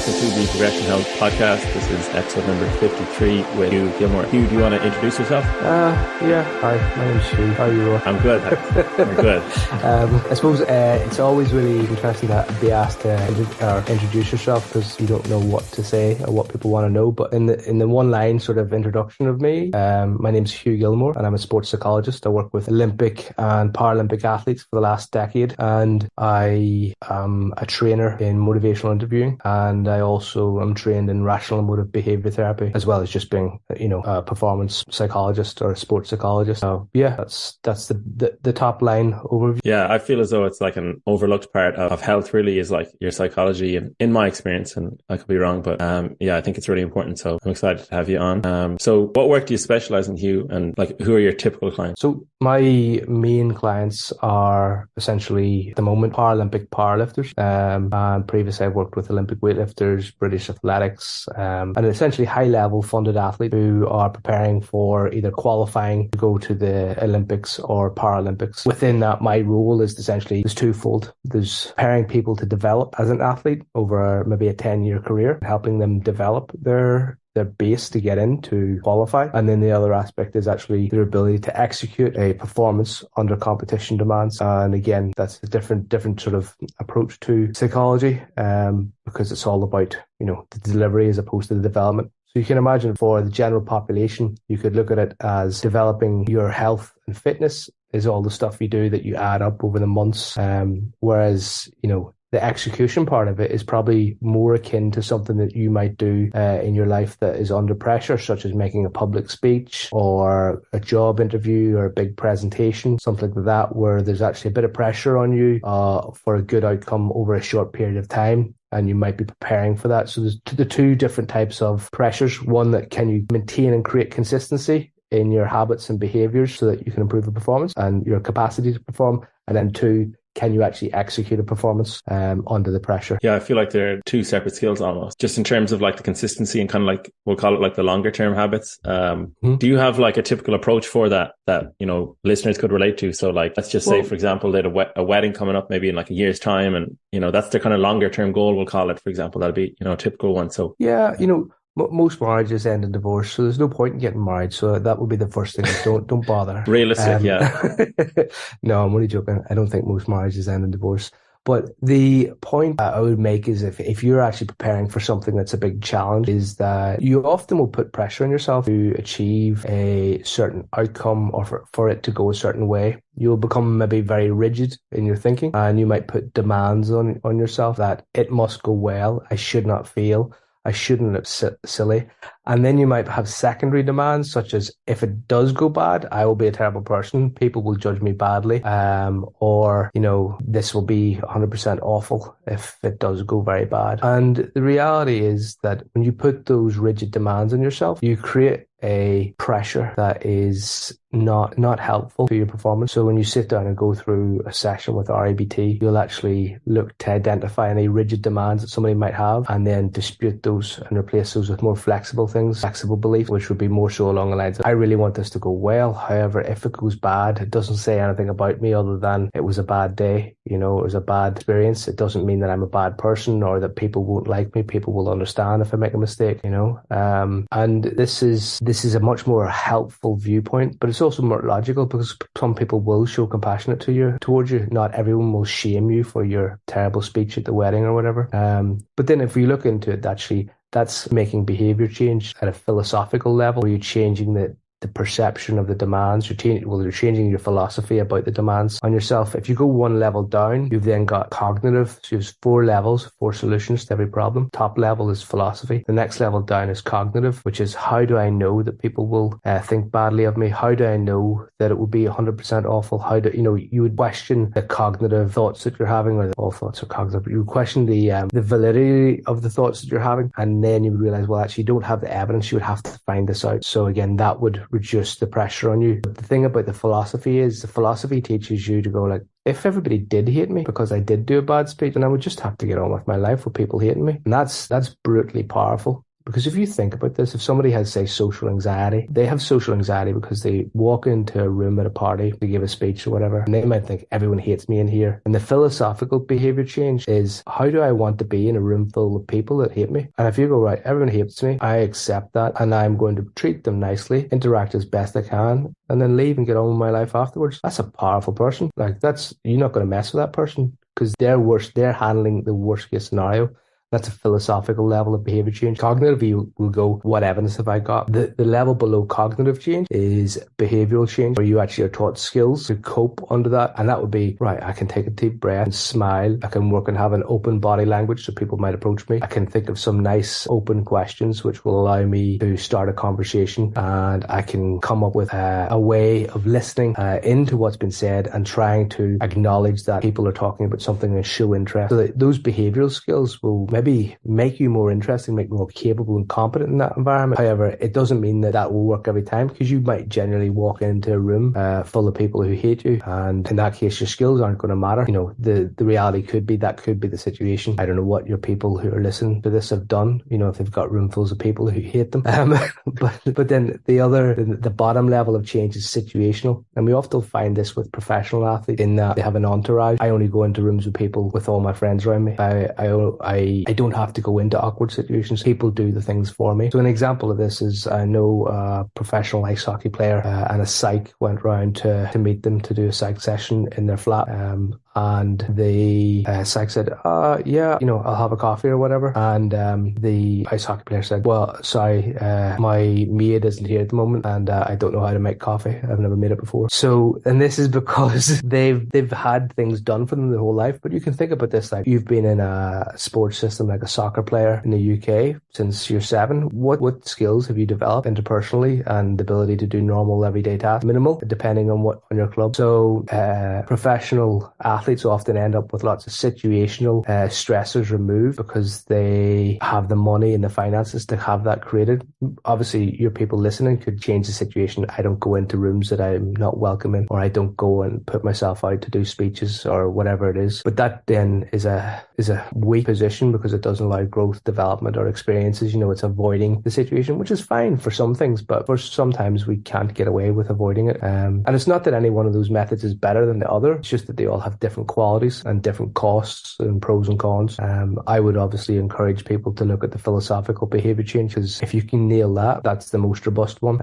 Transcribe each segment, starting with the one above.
welcome to the Progression Health Podcast. This is episode number 53 with Hugh Gilmore. Hugh, do you want to introduce yourself? Yeah. Hi, my name's Hugh. How are you? I'm good. We're good. I suppose it's always really interesting to be asked to introduce yourself because you don't know what to say or what people want to know. But in the one line sort of introduction of me, my name's Hugh Gilmore and I'm a sports psychologist. I work with Olympic and Paralympic athletes for the last decade, and I am a trainer in motivational interviewing, and I also am trained in rational emotive behavior therapy, as well as just being, a performance psychologist or a sports psychologist. So yeah, that's the top line overview. Yeah, I feel as though it's like an overlooked part of health really is like your psychology, and in my experience, and I could be wrong, but I think it's really important. So I'm excited to have you on. So what work do you specialize in, Hugh, and like who are your typical clients? So my main clients are essentially at the moment Paralympic powerlifters, and previously I've worked with Olympic weightlifters, British athletics, and essentially high-level funded athletes who are preparing for either qualifying to go to the Olympics or Paralympics. Within that, my role is essentially twofold. There's preparing people to develop as an athlete over maybe a 10-year career, helping them develop their base to get in to qualify. And then the other aspect is actually their ability to execute a performance under competition demands. And again, that's a different sort of approach to psychology, because it's all about, the delivery as opposed to the development. So you can imagine for the general population, you could look at it as developing your health and fitness is all the stuff you do that you add up over the months. Whereas, the execution part of it is probably more akin to something that you might do in your life that is under pressure, such as making a public speech or a job interview or a big presentation, something like that, where there's actually a bit of pressure on you for a good outcome over a short period of time. And you might be preparing for that. So there's the two different types of pressures. One, that can you maintain and create consistency in your habits and behaviors so that you can improve the performance and your capacity to perform. And then two, can you actually execute a performance under the pressure? Yeah, I feel like they're two separate skills almost, just in terms of like the consistency and kind of like, we'll call it like the longer term habits. Do you have like a typical approach for that listeners could relate to? So like, let's just say, for example, they had a wedding coming up maybe in like a year's time, and, that's their kind of longer term goal, we'll call it, for example, that'd be, a typical one. So yeah, most marriages end in divorce, so there's no point in getting married. So that would be the first thing. Don't bother. Realistic, yeah. No, I'm only joking. I don't think most marriages end in divorce. But the point I would make is if you're actually preparing for something that's a big challenge, is that you often will put pressure on yourself to achieve a certain outcome or for it to go a certain way. You'll become maybe very rigid in your thinking, and you might put demands on yourself that it must go well. I should not fail. I shouldn't look silly. And then you might have secondary demands, such as if it does go bad, I will be a terrible person. People will judge me badly. Or, this will be 100% awful if it does go very bad. And the reality is that when you put those rigid demands on yourself, you create a pressure that is not helpful to your performance. So when you sit down and go through a session with RABT, you'll actually look to identify any rigid demands that somebody might have and then dispute those and replace those with more flexible things, flexible beliefs, which would be more so along the lines of, I really want this to go well. However, if it goes bad, it doesn't say anything about me other than it was a bad day. It was a bad experience. It doesn't mean that I'm a bad person or that people won't like me. People will understand if I make a mistake, and this is a much more helpful viewpoint, but it's also more logical because some people will show compassionate towards you. Not everyone will shame you for your terrible speech at the wedding or whatever. But then if we look into it, actually, that's making behavior change at a philosophical level, where you're changing the perception of the demands. You're changing your philosophy about the demands on yourself. If you go one level down, you've then got cognitive. So you have 4 levels, 4 solutions to every problem. Top level is philosophy. The next level down is cognitive, which is how do I know that people will think badly of me? How do I know that it will be 100% awful? How do you would question the cognitive thoughts that you're having, or all thoughts are cognitive. You would question the validity of the thoughts that you're having, and then you would realize, well, actually, you don't have the evidence. You would have to find this out. So again, that would reduce the pressure on you. But the thing about the philosophy is the philosophy teaches you to go like, if everybody did hate me because I did do a bad speech, then I would just have to get on with my life with people hating me. And that's brutally powerful. Because if you think about this, if somebody has, say, social anxiety, they have social anxiety because they walk into a room at a party to give a speech or whatever, and they might think everyone hates me in here. And the philosophical behavior change is, how do I want to be in a room full of people that hate me? And if you go, right, everyone hates me, I accept that, and I'm going to treat them nicely, interact as best I can, and then leave and get on with my life afterwards. That's a powerful person. Like, you're not going to mess with that person because they're handling the worst case scenario. That's a philosophical level of behavior change. Cognitive, you will go, what evidence have I got? The level below cognitive change is behavioral change, where you actually are taught skills to cope under that. And that would be, right, I can take a deep breath and smile. I can work and have an open body language so people might approach me. I can think of some nice open questions which will allow me to start a conversation. And I can come up with a way of listening into what's been said and trying to acknowledge that people are talking about something and show interest. So that those behavioral skills will maybe make you more interesting, make you more capable and competent in that environment. However, it doesn't mean that will work every time, because you might generally walk into a room full of people who hate you, and in that case your skills aren't going to matter. You know, the reality could be the situation. I don't know what your people who are listening to this have done, you know, if they've got roomfuls of people who hate them. But then the bottom level of change is situational, and we often find this with professional athletes in that they have an entourage. I only go into rooms with people with all my friends around me. I don't have to go into awkward situations. People do the things for me. So an example of this is, I know a professional ice hockey player and a psych went round to meet them to do a psych session in their flat. And the psych said, yeah, you know, I'll have a coffee or whatever. And the ice hockey player said, well, sorry, my maid isn't here at the moment, and I don't know how to make coffee. I've never made it before. So, and this is because they've had things done for them their whole life. But you can think about this, like, you've been in a sports system like a soccer player in the UK since you're 7. What skills have you developed interpersonally and the ability to do normal everyday tasks? Minimal, depending on your club. So professional athletes often end up with lots of situational stressors removed because they have the money and the finances to have that created. Obviously, your people listening could change the situation. I don't go into rooms that I'm not welcome in, or I don't go and put myself out to do speeches or whatever it is. But that then is a weak position, because it doesn't allow growth, development, or experiences. You know, it's avoiding the situation, which is fine for some things, but for sometimes we can't get away with avoiding it. And it's not that any one of those methods is better than the other. It's just that they all have different qualities and different costs and pros and cons. I would obviously encourage people to look at the philosophical behavior change, because if you can nail that, that's the most robust one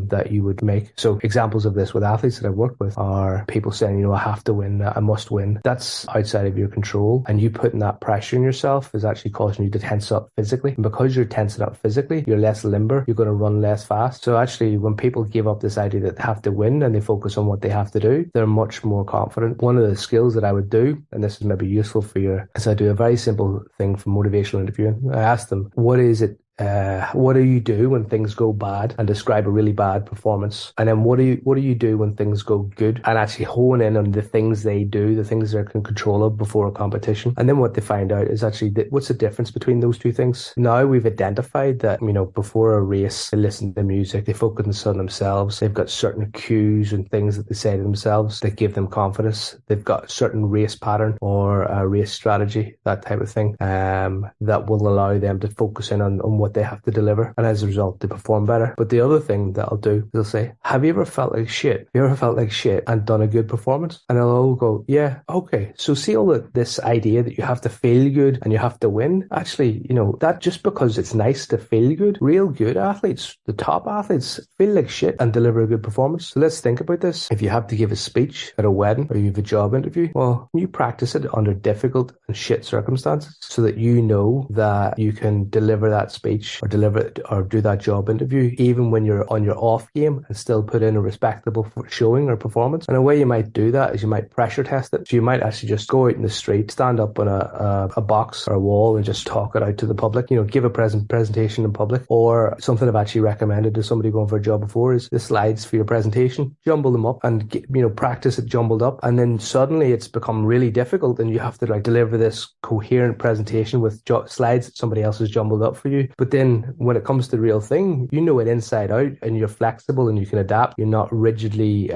that you would make. So examples of this with athletes that I've worked with are people saying, you know, I have to win, I must win. That's outside of your control, and you putting that pressure on yourself is actually causing you to tense up physically. And because you're tensing up physically, you're less limber, you're going to run less fast. So actually, when people give up this idea that they have to win and they focus on what they have to do, they're much more confident. One of the skills that I would do, and this is maybe useful for you, is I do a very simple thing for motivational interviewing. I ask them, what do you do when things go bad, and describe a really bad performance? And then what do you do when things go good, and actually hone in on the things they do, the things they're in control of before a competition. And then what they find out is actually what's the difference between those two things. Now we've identified that, you know, before a race, they listen to music, they focus on themselves, they've got certain cues and things that they say to themselves that give them confidence. They've got a certain race pattern or a race strategy, that type of thing, that will allow them to focus in on what they have to deliver, and as a result they perform better. But the other thing that I'll do, they'll say, have you ever felt like shit? Have you ever felt like shit and done a good performance? And I'll all go, yeah, okay. So see all this idea that you have to feel good and you have to win, actually, you know, that just because it's nice to feel good, real good athletes, the top athletes, feel like shit and deliver a good performance. So let's think about this. If you have to give a speech at a wedding, or you have a job interview, well, you practice it under difficult and shit circumstances so that you know that you can deliver that speech or deliver it or do that job interview even when you're on your off game, and still put in a respectable showing or performance. And a way you might do that is you might pressure test it. So you might actually just go out in the street, stand up on a box or a wall and just talk it out to the public, you know, give a presentation in public. Or something I've actually recommended to somebody going for a job before is the slides for your presentation, jumble them up and practice it jumbled up. And then suddenly it's become really difficult and you have to like deliver this coherent presentation with slides that somebody else has jumbled up for you. But then when it comes to the real thing, you know it inside out and you're flexible and you can adapt. You're not rigidly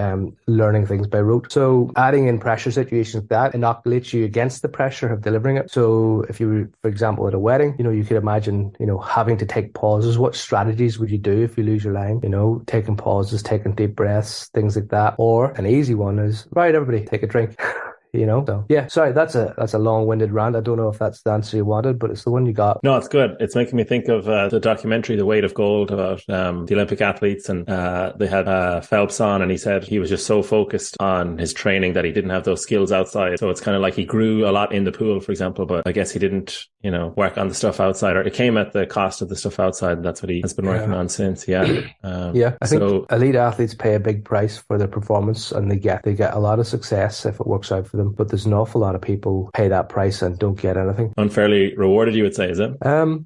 learning things by rote. So adding in pressure situations like that inoculates you against the pressure of delivering it. So if you were, for example, at a wedding, you could imagine, having to take pauses. What strategies would you do if you lose your line? Taking pauses, taking deep breaths, things like that. Or an easy one is, right, everybody take a drink. So yeah, sorry, that's a long-winded rant. I don't know if that's the answer you wanted, but it's the one you got. No, it's good. It's making me think of the documentary The Weight of Gold about the Olympic athletes, and they had Phelps on, and he said he was just so focused on his training that he didn't have those skills outside. So it's kind of like he grew a lot in the pool, for example, but I guess he didn't work on the stuff outside, or it came at the cost of the stuff outside, and that's what he has been working on since. I think elite athletes pay a big price for their performance, and they get a lot of success if it works out for them. But there's an awful lot of people pay that price and don't get anything. Unfairly rewarded, you would say, is it?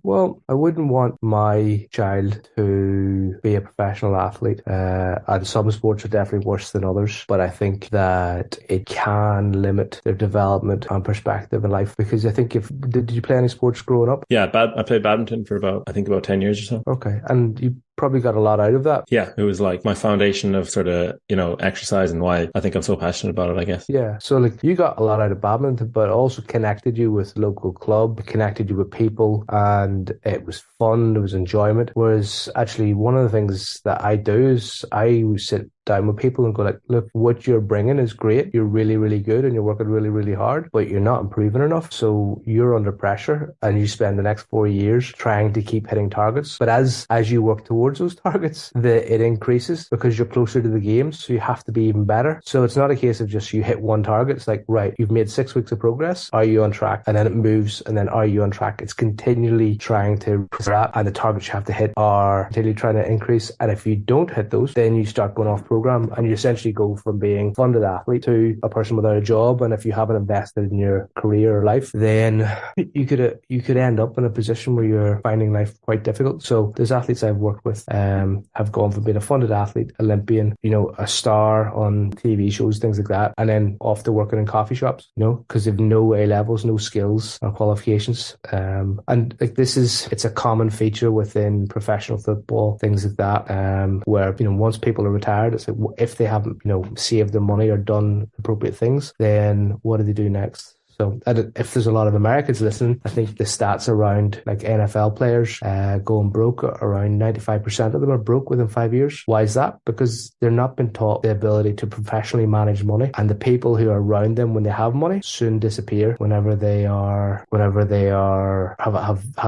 Well, I wouldn't want my child to be a professional athlete. And some sports are definitely worse than others. But I think that it can limit their development and perspective in life. Because I think did you play any sports growing up? Yeah, I played badminton for about 10 years or so. Okay. And you probably got a lot out of that. Yeah, it was like my foundation of sort of, exercise, and why I think I'm so passionate about it, I guess. Yeah. So like you got a lot out of badminton, but also connected you with local club, connected you with people, and it was fun, there was enjoyment. Whereas actually one of the things that I do is I sit down with people and go like, look, what you're bringing is great. You're really, really good and you're working really, really hard, but you're not improving enough. So you're under pressure and you spend the next 4 years trying to keep hitting targets. But as you work towards those targets, it increases because you're closer to the games. So you have to be even better. So it's not a case of just you hit one target. It's like, right, you've made 6 weeks of progress. Are you on track? And then it moves. And then are you on track? It's continually trying to that, and the targets you have to hit are continually trying to increase. And if you don't hit those, then you start going off program and you essentially go from being a funded athlete to a person without a job. And if you haven't invested in your career or life, then you could end up in a position where you're finding life quite difficult. So there's athletes I've worked with have gone from being a funded athlete, Olympian, a star on TV shows, things like that, and then off to working in coffee shops, because they've no A levels, no skills or qualifications. And like it's a common feature within professional football, things like that, where once people are retired, it's like if they haven't saved their money or done appropriate things, then what do they do next? So if there's a lot of Americans listening, I think the stats around like NFL players going broke, around 95% of them are broke within 5 years. Why is that? Because they're not been taught the ability to professionally manage money, and the people who are around them when they have money soon disappear whenever they have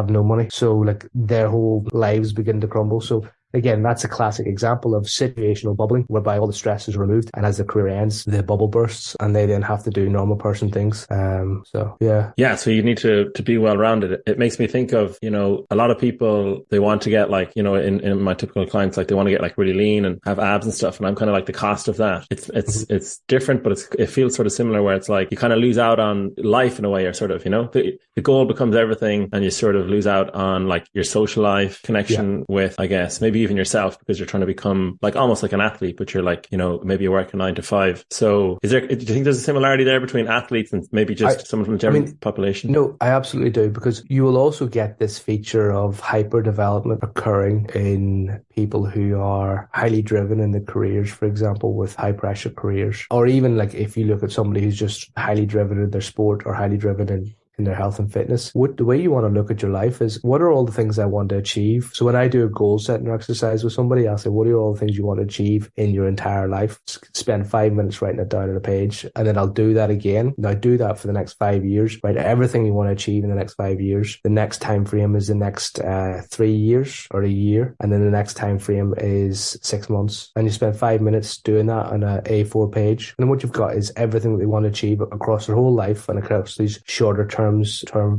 no money. So like their whole lives begin to crumble. So again, that's a classic example of situational bubbling, whereby all the stress is removed, and as the career ends, the bubble bursts, and they then have to do normal person things. So you need to be well-rounded. It makes me think of a lot of people, they want to get like in my typical clients, like they want to get like really lean and have abs and stuff, and I'm kind of like the cost of that. It's different, but it feels sort of similar, where it's like you kind of lose out on life in a way, or sort of the goal becomes everything, and you sort of lose out on like your social life, connection with, I guess, maybe even yourself, because you're trying to become like almost like an athlete, but you're like, maybe you work a 9 to 5. So do you think there's a similarity there between athletes and maybe just someone from the general population? No, I absolutely do, because you will also get this feature of hyper development occurring in people who are highly driven in their careers, for example, with high pressure careers, or even like if you look at somebody who's just highly driven in their sport or highly driven in their health and fitness. The way you want to look at your life is, what are all the things I want to achieve? So when I do a goal setting exercise with somebody, I'll say, what are all the things you want to achieve in your entire life? Spend 5 minutes writing it down on a page, and then I'll do that again. Now do that for the next 5 years, write everything you want to achieve in the next 5 years. The next time frame is the next 3 years or a year, and then the next time frame is 6 months. And you spend 5 minutes doing that on an A4 page. And then what you've got is everything that they want to achieve across their whole life and across these shorter term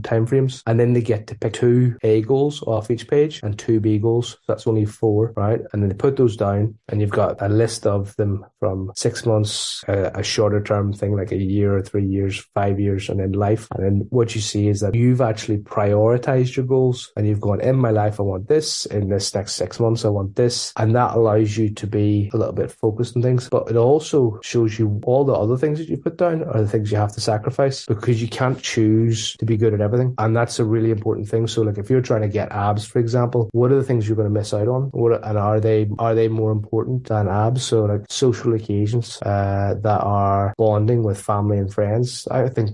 time frames, and then they get to pick 2 A goals off each page and 2 B goals. So that's only 4, right? And then they put those down, and you've got a list of them from 6 months, a shorter term thing like a year or 3 years, 5 years, and then life. And then what you see is that you've actually prioritized your goals, and you've gone, in my life I want this, in this next 6 months I want this, and that allows you to be a little bit focused on things. But it also shows you all the other things that you put down are the things you have to sacrifice, because you can't choose choose to be good at everything. And that's a really important thing. So like if you're trying to get abs, for example, what are the things you're going to miss out on? And are they more important than abs? So like social occasions that are bonding with family and friends. I think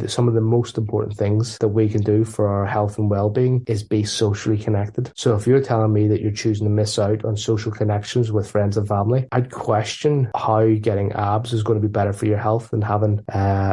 some of the most important things that we can do for our health and well-being is be socially connected. So if you're telling me that you're choosing to miss out on social connections with friends and family, I'd question how getting abs is going to be better for your health than having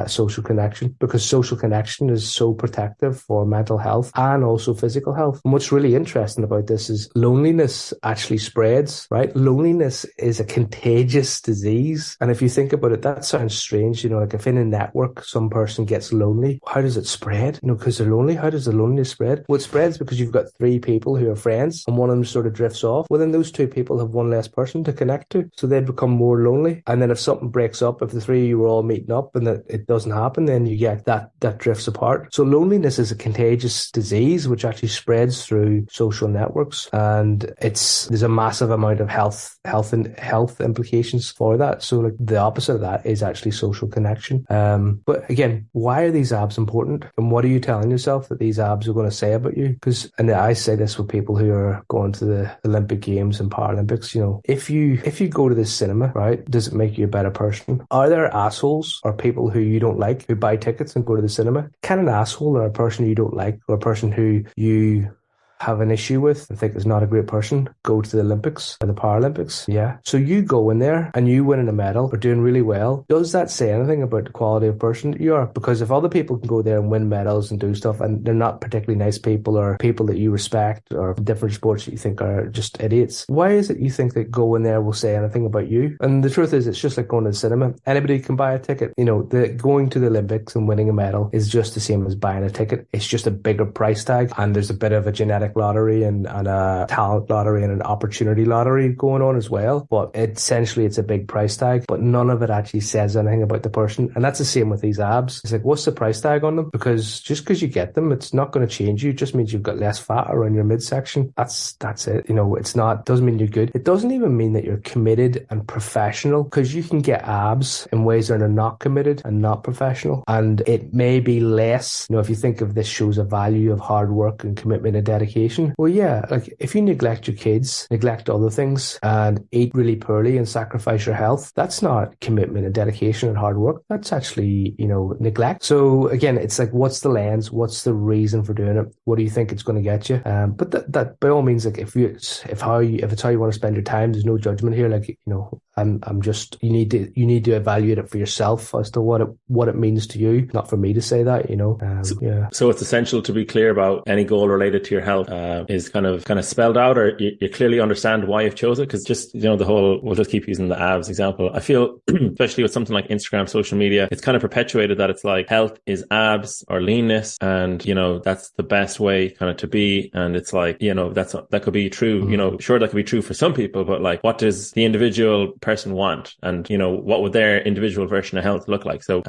social connection, because social connection is so protective for mental health and also physical health. And what's really interesting about this is loneliness actually spreads, right? Loneliness is a contagious disease. And if you think about it, that sounds strange. Like if in a network, some person gets lonely, how does it spread? Because they're lonely. How does the loneliness spread? Well, it spreads because you've got three people who are friends and one of them sort of drifts off. Well, then those two people have one less person to connect to. So they become more lonely. And then if something breaks up, if the three of you were all meeting up and that it doesn't happen, then you get that drifts apart. So loneliness is a contagious disease which actually spreads through social networks, and there's a massive amount of health implications for that. So like the opposite of that is actually social connection. But again, why are these abs important? And what are you telling yourself that these abs are going to say about you? And I say this with people who are going to the Olympic Games and Paralympics, if you go to the cinema, right, does it make you a better person? Are there assholes or people who you don't like who buy tickets and go to the cinema? Can an asshole or a person you don't like or a person who you have an issue with and think is not a great person go to the Olympics or the Paralympics? Yeah. So you go in there and you win a medal or doing really well. Does that say anything about the quality of person that you are? Because if other people can go there and win medals and do stuff and they're not particularly nice people or people that you respect or different sports that you think are just idiots, why is it you think that going there will say anything about you? And the truth is, it's just like going to the cinema. Anybody can buy a ticket. Going to the Olympics and winning a medal is just the same as buying a ticket. It's just a bigger price tag, and there's a bit of a genetic lottery and a talent lottery and an opportunity lottery going on as well. But essentially it's a big price tag, but none of it actually says anything about the person. And that's the same with these abs. It's like, what's the price tag on them? Because just because you get them, it's not going to change you. It just means you've got less fat around your midsection. That's it. Doesn't mean you're good. It doesn't even mean that you're committed and professional, because you can get abs in ways that are not committed and not professional. And it may be less, if you think of this shows a value of hard work and commitment and dedication. Well, yeah, like if you neglect your kids, neglect other things and eat really poorly and sacrifice your health, that's not commitment and dedication and hard work. That's actually, neglect. So again, it's like, what's the lens? What's the reason for doing it? What do you think it's going to get you? But that by all means, like if it's how you want to spend your time, there's no judgment here. Like, I'm just, you need to evaluate it for yourself as to what it means to you, not for me to say that, yeah. So it's essential to be clear about any goal related to your health is kind of spelled out, or you clearly understand why you've chosen it. Because just, we'll just keep using the abs example. I feel, especially with something like Instagram, social media, it's kind of perpetuated that it's like health is abs or leanness, and that's the best way kind of to be. And it's like, that could be true. Mm-hmm. Sure, that could be true for some people, but like, what does the individual person want? And what would their individual version of health look like? So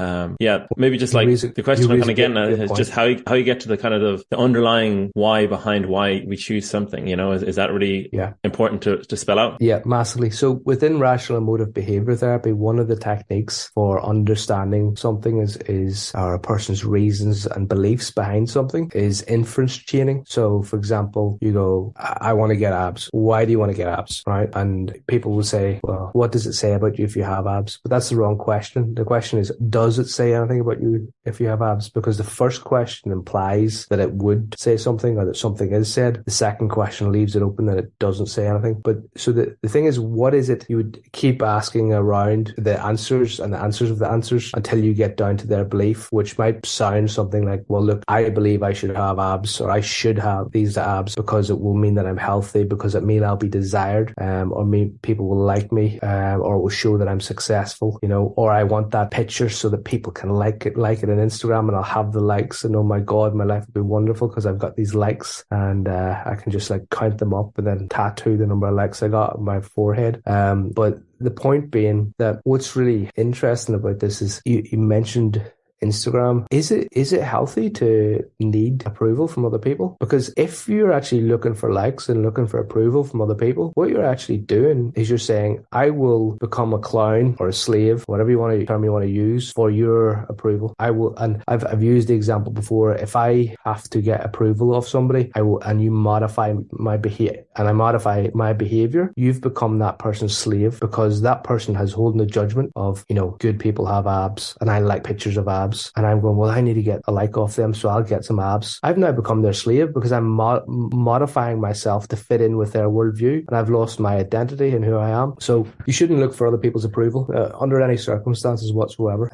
maybe just like the question I'm kind of getting at is just how you get to the kind of the underlying why behind why we choose something. Is that really important to spell out? Yeah, massively. So within rational emotive behavior therapy, one of the techniques for understanding something is or a person's reasons and beliefs behind something is inference chaining. So for example, you go, I want to get abs. Why do you want to get abs? Right? And people will say, well, what does it say about you if you have abs? But that's the wrong question. The question is, does it say anything about you if you have abs? Because the first question implies that it would say something or that something is said. The second question leaves it open that it doesn't say anything. But so the thing is, what is it? You would keep asking around the answers and the answers of the answers until you get down to their belief, which might sound something like, well, look, I believe I should have abs, or I should have these abs because it will mean that I'm healthy, because it mean I'll be desired, or mean people will like me, or it will show that I'm successful, or I want that picture so that people can like it on Instagram, and I'll have the likes, and oh my God, my life will be wonderful because I've got these likes, and I can just like count them up and then tattoo the number of likes I got on my forehead. But the point being that what's really interesting about this is you mentioned Instagram. Is it healthy to need approval from other people? Because if you're actually looking for likes and looking for approval from other people, what you're actually doing is you're saying, I will become a clown or a slave, whatever term you want to use, for your approval. I will, and I've used the example before. If I have to get approval of somebody, I will, and you modify my behavior, and I modify my behavior, you've become that person's slave, because that person has holding a judgment of, good people have abs, and I like pictures of abs, and I'm going, well, I need to get a like off them, so I'll get some abs. I've now become their slave because I'm modifying myself to fit in with their worldview, and I've lost my identity and who I am. So you shouldn't look for other people's approval under any circumstances whatsoever.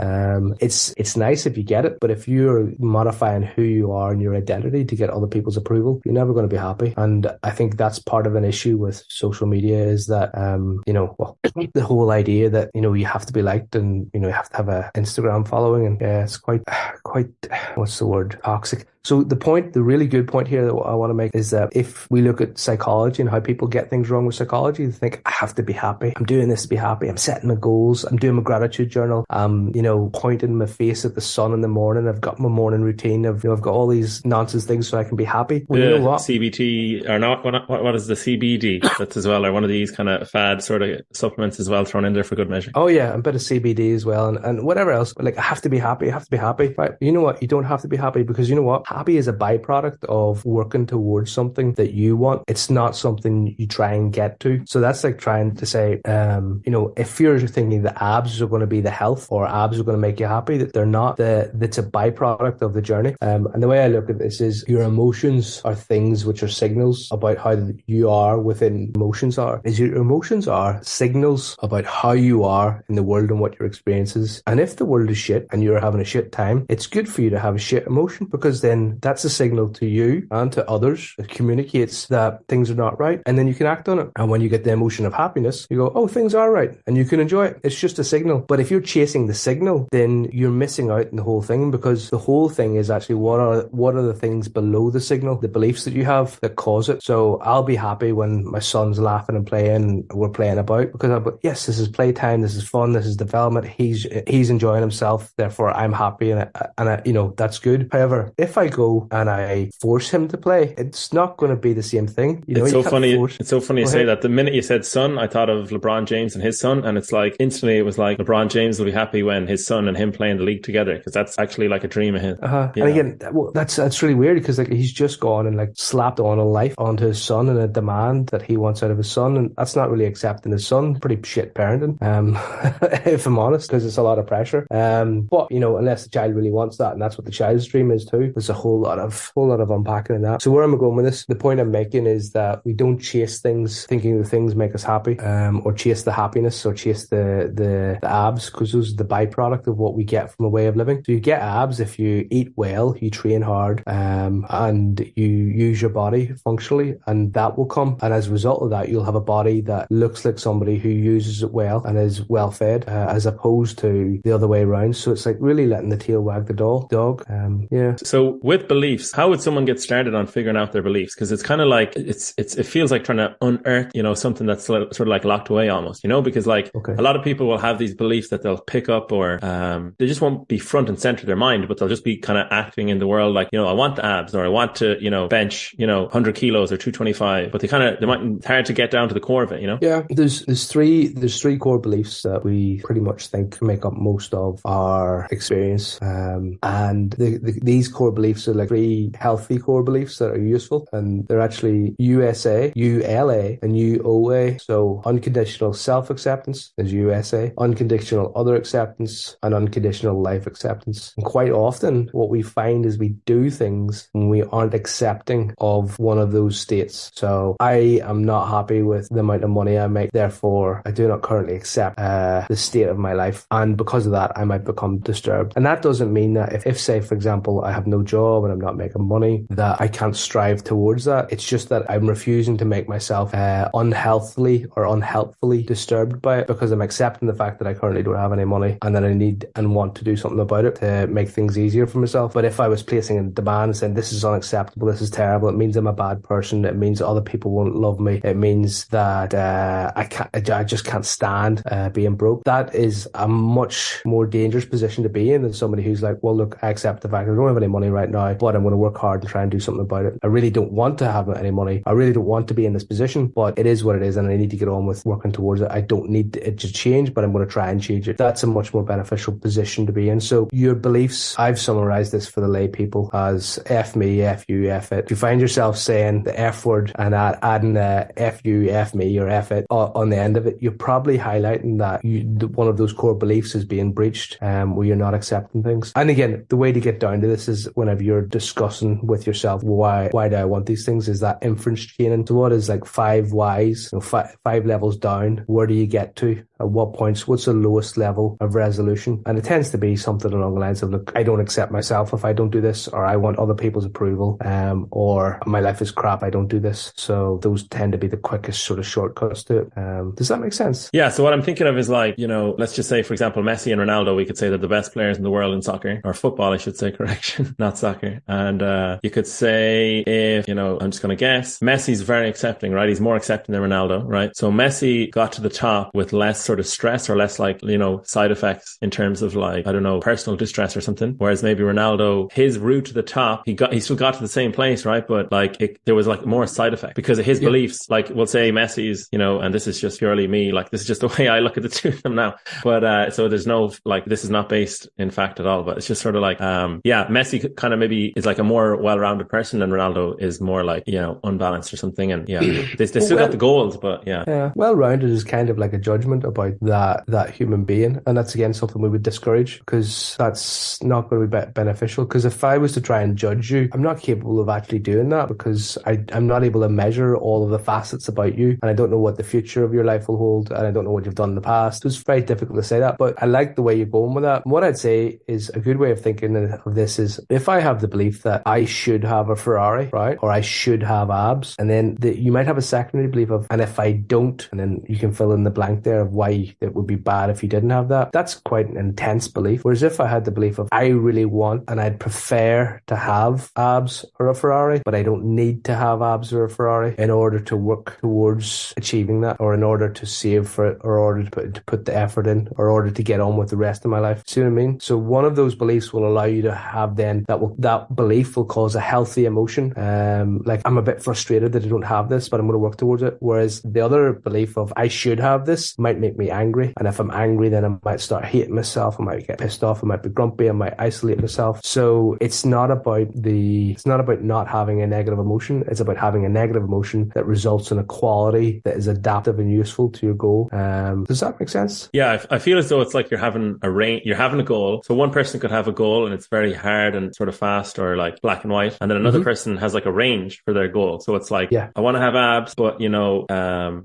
It's nice if you get it, but if you're modifying who you are and your identity to get other people's approval, you're never going to be happy. And I think that's part of an issue with social media, is that the whole idea that you have to be liked, and you have to have a Instagram following, and it's quite what's the word, toxic. So the really good point here that I want to make is that if we look at psychology and how people get things wrong with psychology, they think, I have to be happy. I'm doing this to be happy. I'm setting my goals. I'm doing my gratitude journal. I'm, pointing my face at the sun in the morning. I've got my morning routine. I've got all these nonsense things so I can be happy. Well, you know what? CBT, or not, what is the CBD? That's as well, or one of these kind of fad sort of supplements as well thrown in there for good measure. Oh yeah, a bit of CBD as well, and whatever else. But I have to be happy. I have to be happy. Right? You know what? You don't have to be happy, because you know what? Happy is a byproduct of working towards something that you want. It's not something you try and get to. So that's like trying to say, if you're thinking the abs are going to be the health, or abs are going to make you happy, that they're not. That's a byproduct of the journey. And the way I look at this is, your emotions are things which are signals about how you are within emotions are. Your emotions are signals about how you are in the world and what your experience is. And if the world is shit and you're having a shit time, it's good for you to have a shit emotion, because then that's a signal to you and to others. It communicates that things are not right, and then you can act on it. And when you get the emotion of happiness, you go, oh, things are right, and you can enjoy it. It's just a signal. But if you're chasing the signal, then you're missing out in the whole thing, because the whole thing is actually what are the things below the signal, the beliefs that you have that cause it. So I'll be happy when my son's laughing and playing, and we're playing about, because I'm like, yes, this is playtime, this is fun, this is development, he's enjoying himself, therefore I'm happy, and that's good. However, if I go and I force him to play, it's not going to be the same thing. It's so funny you say that. The minute you said son, I thought of LeBron James and his son, and it's like instantly it was like LeBron James will be happy when his son and him play in the league together, because that's actually like a dream of his. And again, that's really weird, because he's just gone and slapped on a life onto his son, and a demand that he wants out of his son, and that's not really accepting his son. Pretty shit parenting, if I'm honest, because it's a lot of pressure. But unless the child really wants that, and that's what the child's dream is too. There's a whole lot of unpacking in that. So where am I going with this? The point I'm making is that we don't chase things thinking the things make us happy, or chase the happiness, or chase the abs, because those are the byproduct of what we get from a way of living. So you get abs if you eat well, you train hard, and you use your body functionally, and that will come. And as a result of that, you'll have a body that looks like somebody who uses it well and is well fed, as opposed to the other way around. So it's like really letting the tail wag the dog. So with beliefs, how would someone get started on figuring out their beliefs? Because it's kind of like it feels like trying to unearth something that's sort of like locked away almost, because a lot of people will have these beliefs that they'll pick up, or they just won't be front and center of their mind, but they'll just be kind of acting in the world like, I want the abs, or I want to bench 100 kilos or 225, but it's hard to get down to the core of it. Yeah, there's three core beliefs that we pretty much think make up most of our experience, and these core beliefs are like three healthy core beliefs that are useful, and they're actually USA, ULA, and UOA. So unconditional self-acceptance is USA, unconditional other acceptance, and unconditional life acceptance. And quite often what we find is we do things when we aren't accepting of one of those states. So I am not happy with the amount of money I make, therefore I do not currently accept the state of my life, and because of that I might become disturbed. And that doesn't mean that if say for example I have no job, job and I'm not making money, that I can't strive towards that. It's just that I'm refusing to make myself unhealthily or unhelpfully disturbed by it, because I'm accepting the fact that I currently don't have any money and that I need and want to do something about it to make things easier for myself. But if I was placing a demand and saying this is unacceptable, this is terrible, it means I'm a bad person, it means other people won't love me, it means that I just can't stand being broke, that is a much more dangerous position to be in than somebody who's like, well, look, I accept the fact I don't have any money right now, but I'm going to work hard and try and do something about it. I really don't want to have any money. I really don't want to be in this position, but it is what it is, and I need to get on with working towards it. I don't need it to change, but I'm going to try and change it. That's a much more beneficial position to be in. So your beliefs, I've summarized this for the lay people as F me, F you, F it. If you find yourself saying the F word and adding F you, F me, or F it on the end of it, you're probably highlighting that one of those core beliefs is being breached, where you're not accepting things. And again, the way to get down to this is whenever you're discussing with yourself, why do I want these things, is that inference chaining. So what is like 5 whys, five levels down, where do you get to? At what points? What's the lowest level of resolution? And it tends to be something along the lines of, look, I don't accept myself if I don't do this, or I want other people's approval, or my life is crap, I don't do this. So those tend to be the quickest sort of shortcuts to it. Does that make sense? Yeah. So what I'm thinking of is like, let's just say, for example, Messi and Ronaldo, we could say they're the best players in the world in soccer, or football, I should say, correction, not soccer. And you could say if, I'm just going to guess, Messi's very accepting, right? He's more accepting than Ronaldo, right? So Messi got to the top with less sort of stress, or less like, side effects in terms of like, I don't know, personal distress or something. Whereas maybe Ronaldo, his route to the top, he still got to the same place, right? But like there was like more side effect because of his beliefs. Like we'll say Messi's, and this is just purely me, like this is just the way I look at the two of them now. But so there's no, like, this is not based in fact at all, but it's just sort of like, Messi kind of maybe is like a more well-rounded person, and Ronaldo is more like, unbalanced or something. And they still got the goals, but yeah. Well-rounded is kind of like a judgment about that human being, and that's again something we would discourage, because that's not going to be beneficial. Because if I was to try and judge you, I'm not capable of actually doing that, because I'm not able to measure all of the facets about you, and I don't know what the future of your life will hold, and I don't know what you've done in the past. It's very difficult to say that, but I like the way you're going with that. What I'd say is a good way of thinking of this is, if I have the belief that I should have a Ferrari, right, or I should have abs, and then you might have a secondary belief of, and if I don't, and then you can fill in the blank there of why it would be bad if you didn't have that. That's quite an intense belief. Whereas if I had the belief of, I really want and I'd prefer to have abs or a Ferrari, but I don't need to have abs or a Ferrari in order to work towards achieving that, or in order to save for it, or in order to put the effort in, or in order to get on with the rest of my life. See what I mean? So one of those beliefs will allow you to have then that belief will cause a healthy emotion. Like, I'm a bit frustrated that I don't have this, but I'm going to work towards it. Whereas the other belief of, I should have this, might make me angry. And if I'm angry, then I might start hating myself. I might get pissed off. I might be grumpy. I might isolate myself. So it's not about not having a negative emotion. It's about having a negative emotion that results in a quality that is adaptive and useful to your goal. Does that make sense? Yeah, I feel as though it's like you're having a goal. So one person could have a goal and it's very hard and sort of fast, or like black and white. And then another person has like a range for their goal. So it's like, I want to have abs, but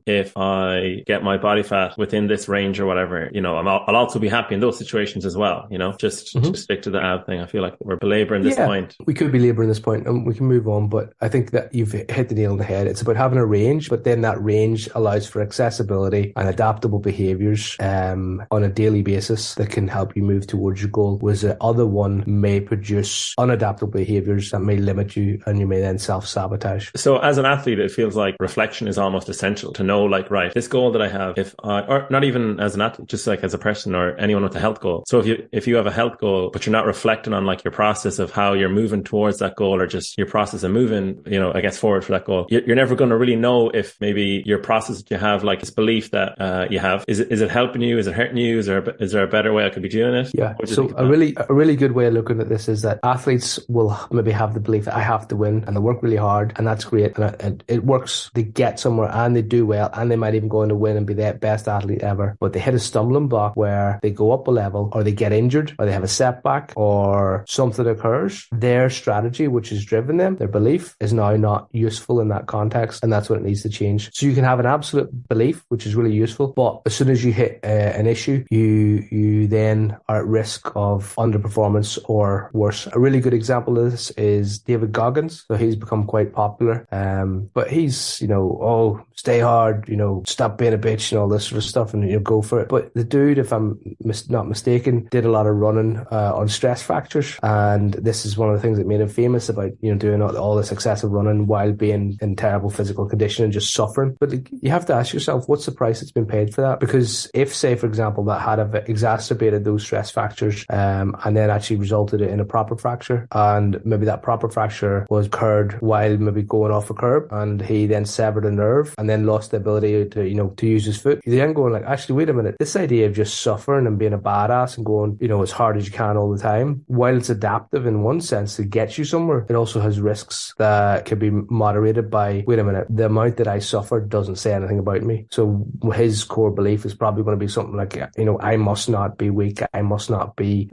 if I get my body fat within this range or whatever, I'll also be happy in those situations as well. Just stick to the ab thing. I feel like we're belaboring this point. We could be laboring this point, and we can move on. But I think that you've hit the nail on the head. It's about having a range, but then that range allows for accessibility and adaptable behaviors on a daily basis that can help you move towards your goal. Whereas the other one may produce unadaptable behaviors that may limit you, and you may then self-sabotage. So as an athlete, it feels like reflection is almost essential to know, like, right, this goal that I have, or not even as an athlete, just like as a person or anyone with a health goal. So if you have a health goal, but you're not reflecting on like your process of how you're moving towards that goal, or just your process of moving, I guess, forward for that goal, you're never going to really know if maybe your process that you have, like this belief that you have, is it helping you? Is it hurting you? Is there a better way I could be doing it? Yeah. So a really good way of looking at this is that athletes will maybe have the belief that I have to win, and they work really hard, and that's great, and it works. They get somewhere and they do well, and they might even go on to win and be the best athlete athlete ever, but they hit a stumbling block where they go up a level or they get injured or they have a setback or something occurs, their strategy, which has driven them, their belief, is now not useful in that context, and that's what it needs to change. So you can have an absolute belief, which is really useful, but as soon as you hit an issue, you then are at risk of underperformance or worse. A really good example of this is David Goggins. So he's become quite popular, but he's, oh, stay hard, stop being a bitch and all this sort of stuff, and go for it. But the dude, if I'm not mistaken, did a lot of running on stress fractures, and this is one of the things that made him famous about doing all this excessive running while being in terrible physical condition and just suffering. But you have to ask yourself, what's the price that's been paid for that? Because if, say, for example, that had exacerbated those stress fractures and then actually resulted in a proper fracture, and maybe that proper fracture was occurred while maybe going off a curb, and he then severed a nerve and then lost the ability to use his foot, you're then going like, actually, wait a minute, this idea of just suffering and being a badass and going as hard as you can all the time, while it's adaptive in one sense to get you somewhere, it also has risks that can be moderated by, wait a minute, the amount that I suffered doesn't say anything about me. So his core belief is probably going to be something like, I must not be weak, I must not be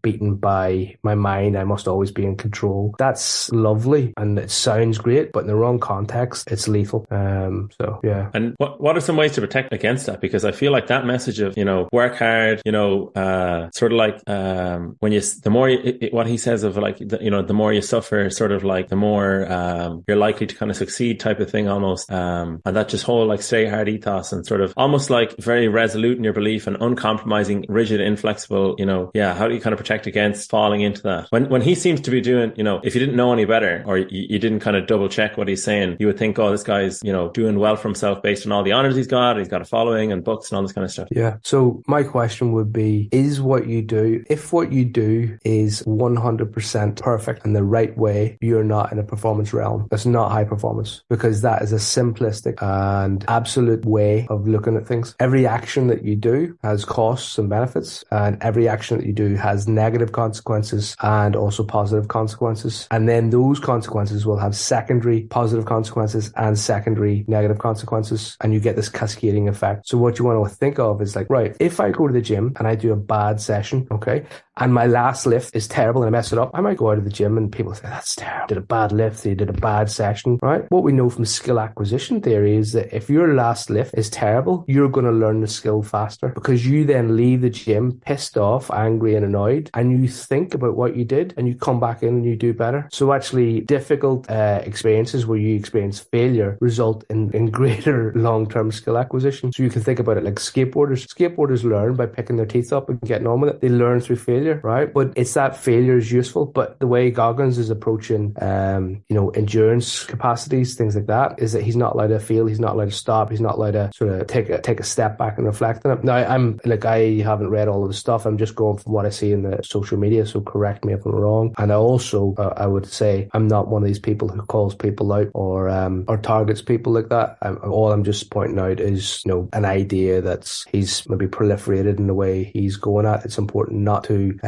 beaten by my mind, I must always be in control. That's lovely and it sounds great, but in the wrong context, it's lethal. So yeah. And what are some ways to protect against that? Because I feel like that message of work hard, sort of like what he says of like the more you suffer, sort of like the more you're likely to kind of succeed type of thing almost, and that just whole like stay hard ethos and sort of almost like very resolute in your belief and uncompromising, rigid, inflexible. How do you kind of protect against falling into that? When he seems to be doing, if you didn't know any better or you didn't kind of double check what he's saying, you would think, oh, this guy's doing well for himself based on all the honors he's got a following and books and all this kind of stuff. Yeah. So my question would be, if what you do is 100% perfect and the right way, you're not in a performance realm. That's not high performance, because that is a simplistic and absolute way of looking at things. Every action that you do has costs and benefits, and every action that you do has negative consequences and also positive consequences. And then those consequences will have secondary positive consequences and secondary negative consequences, and you get this cascading effect. So what you want to think of is like, right, if I go to the gym and I do a bad session, okay, and my last lift is terrible and I mess it up, I might go out of the gym and people say, that's terrible, did a bad lift, they did a bad session, right? What we know from skill acquisition theory is that if your last lift is terrible, you're going to learn the skill faster, because you then leave the gym pissed off, angry and annoyed, and you think about what you did and you come back in and you do better. So actually difficult experiences where you experience failure result in greater long-term skill acquisition. So you can think about it like skateboarders. Skateboarders learn by picking their teeth up and getting on with it. They learn through failure, right? But it's that failure is useful. But the way Goggins is approaching, endurance capacities, things like that, is that he's not allowed to fail. He's not allowed to stop. He's not allowed to sort of take a step back and reflect on it. Now, I haven't read all of the stuff. I'm just going from what I see in the social media. So correct me if I'm wrong. And I also, I would say, I'm not one of these people who calls people out or targets people like that. All I'm just pointing out is, an idea that's he's maybe proliferated in the way he's going at. It's important not to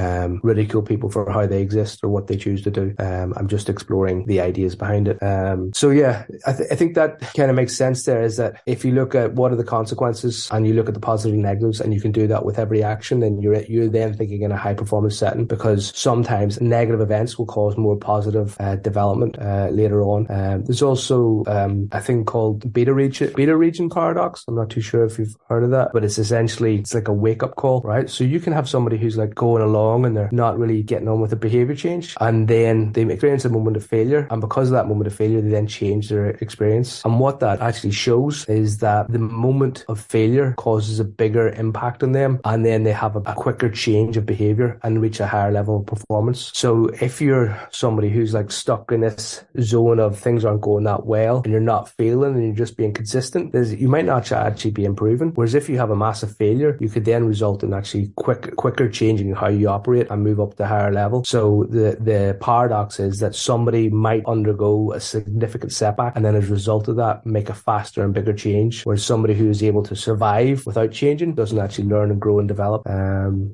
ridicule people for how they exist or what they choose to do. I'm just exploring the ideas behind it. So yeah, I think that kind of makes sense there, is that if you look at what are the consequences and you look at the positive and negatives and you can do that with every action, then you're then thinking in a high performance setting, because sometimes negative events will cause more positive development later on. There's also a thing called beta region paradox. I'm not too sure if you've heard of that, but it's like a wake up call, right? So you can have somebody who's like going along and they're not really getting on with the behavior change, and then they experience a moment of failure, and because of that moment of failure they then change their experience. And what that actually shows is that the moment of failure causes a bigger impact on them, and then they have a quicker change of behavior and reach a higher level of performance. So if you're somebody who's like stuck in this zone of things aren't going that well and you're not failing and you're just being consistent, you might not actually be improving. Whereas if you have a massive failure, you could then result in actually quicker changing how you you operate and move up to a higher level. So the paradox is that somebody might undergo a significant setback and then as a result of that make a faster and bigger change, whereas somebody who is able to survive without changing doesn't actually learn and grow and develop.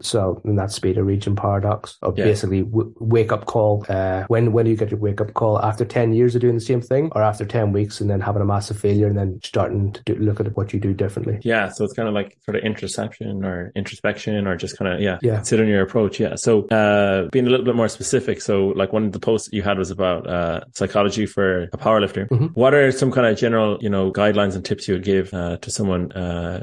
So in that speed region paradox of basically wake up call. When do you get your wake up call? After 10 years of doing the same thing, or after 10 weeks and then having a massive failure and then starting to look at what you do differently? Yeah, so it's kind of like sort of introspection or just kind of considering your approach. Yeah, so being a little bit more specific. So like one of the posts that you had was about psychology for a powerlifter. Mm-hmm. What are some kind of general guidelines and tips you would give to someone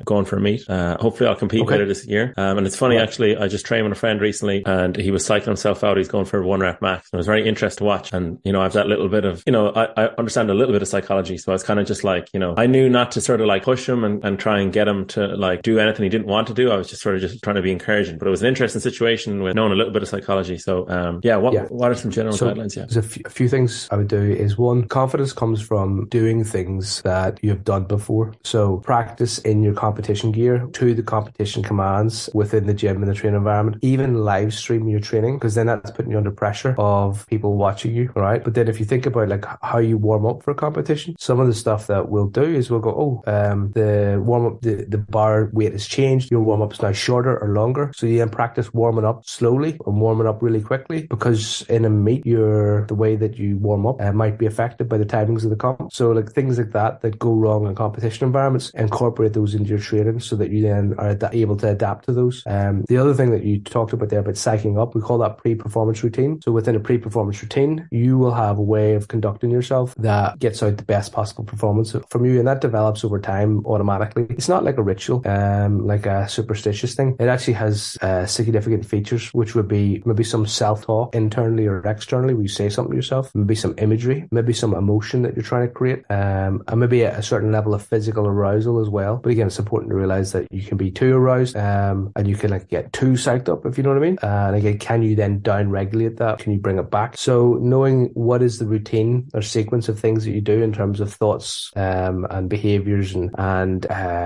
going for a meet? Hopefully I'll compete later this year. And it's funny actually, I just trained with a friend recently and he was cycling himself out. He's going for a 1 rep max. And it was very interesting to watch. And I have that little bit of I understand a little bit of psychology, so I was kind of just like I knew not to sort of like push him and try and get him to like do anything he didn't want to do. I was just sort of just trying to be encouraging, but it was an interesting situation with knowing a little bit of psychology. So what are some general guidelines? There's a few things I would do. Is one, confidence comes from doing things that you have done before. So practice in your competition gear to the competition commands within the gym and the training environment. Even live stream your training, because then that's putting you under pressure of people watching you, right? But then if you think about like how you warm up for a competition, some of the stuff that we'll do is we'll go, the warm up, the bar weight has changed. Your warm up is now shorter or longer. So you then practice warming up slowly or warming up really quickly, because in a meet, the way that you warm up might be affected by the timings of the comp. So like things like that go wrong in competition environments, incorporate those into your training so that you then are able to adapt to those. The other thing that you talked about there about psyching up, we call that pre-performance routine. So within a pre-performance routine, you will have a way of conducting yourself that gets out the best possible performance from you, and that develops over time automatically. It's not like a ritual, like a superstitious thing. It actually has significant features, which would be maybe some self-talk internally or externally, where you say something to yourself, maybe some imagery, maybe some emotion that you're trying to create, and maybe a certain level of physical arousal as well. But again, it's important to realize that you can be too aroused, and you can like get too psyched up, if you know what I mean. And again, can you then down regulate that? Can you bring it back? So knowing what is the routine or sequence of things that you do in terms of thoughts and behaviors and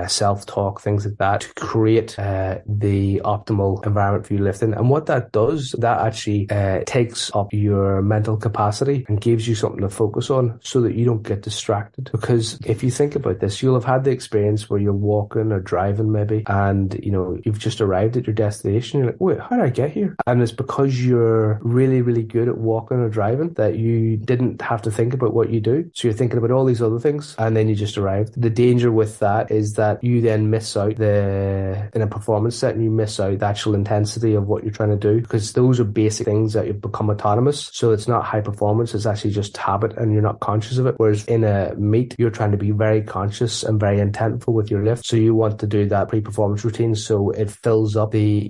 self-talk, things like that, to create the optimal environment for you lifting. And what that does, that actually takes up your mental capacity and gives you something to focus on so that you don't get distracted. Because if you think about this, you'll have had the experience where you're walking or driving maybe, and you've just arrived at your destination. You're like, wait, how did I get here? And it's because you're really, really good at walking or driving that you didn't have to think about what you do. So you're thinking about all these other things and then you just arrived. The danger with that is that you then miss out in a performance set, and you miss out the actual intensity of what you're trying to do, because those are basic things that you become autonomous. So it's not high performance, it's actually just habit and you're not conscious of it. Whereas in a meet, you're trying to be very conscious and very intentful with your lift. So you want to do that pre-performance routine so it fills up the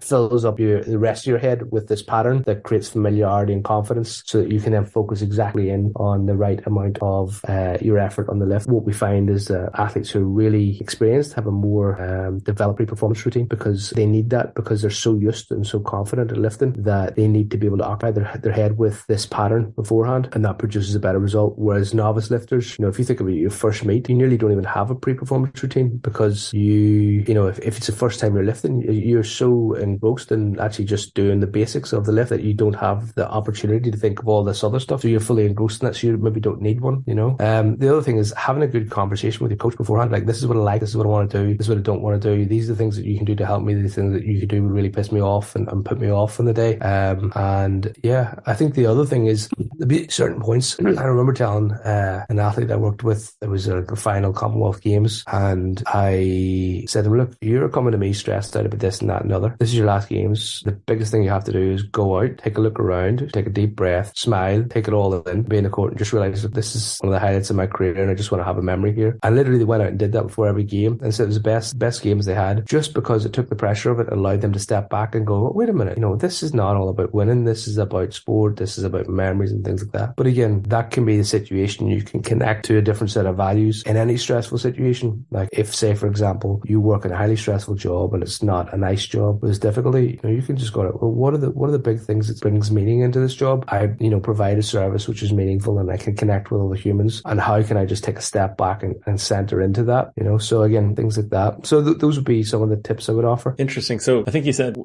rest of your head with this pattern that creates familiarity and confidence, so that you can then focus exactly in on the right amount of your effort on the lift. What we find is that athletes who are really experienced have a more developed pre-performance routine, because they need that, because they're so used and so confident at lifting that they need to be able to occupy their head with this pattern beforehand, and that produces a better result. Whereas novice lifters, if you think about your first meet, you nearly don't even have a pre-performance routine, because if it's the first time you're lifting, you're so engrossed in actually just doing the basics of the lift that you don't have the opportunity to think of all this other stuff. So you're fully engrossed in that, so you maybe don't need one. The other thing is having a good conversation with your coach beforehand. Like, this is what I like, this is what I want to do, this is what I don't want to do, these are the things that you can do to help me, these things that you could do would really piss me off and put me off on the day. I think the other thing is there'll be certain points. I remember telling an athlete I worked with, it was the final Commonwealth Games, and I said to him, look, you're coming to me stressed out about this and that and other. This is your last games. The biggest thing you have to do is go out, take a look around, take a deep breath, smile, take it all in, be in the court, and just realize that this is one of the highlights of my career and I just want to have a memory here. And literally they went out and did that before every game, and said it was the best games they had, just because it took the pressure of it, allowed them to step back and go, wait a minute, this is not all about winning, this is about sport, this is about memories and things like that. But again, that can be the situation. You can connect to a different set of values in any stressful situation. Like if, say for example, you work in a highly stressful job and it's not a nice job, there's difficulty, you can just go, well, what are the big things that brings meaning into this job? I provide a service which is meaningful and I can connect with other humans, and how can I just take a step back and center into that, so again, things like that. So those would be some of the tips I would offer. Interesting. So I think you said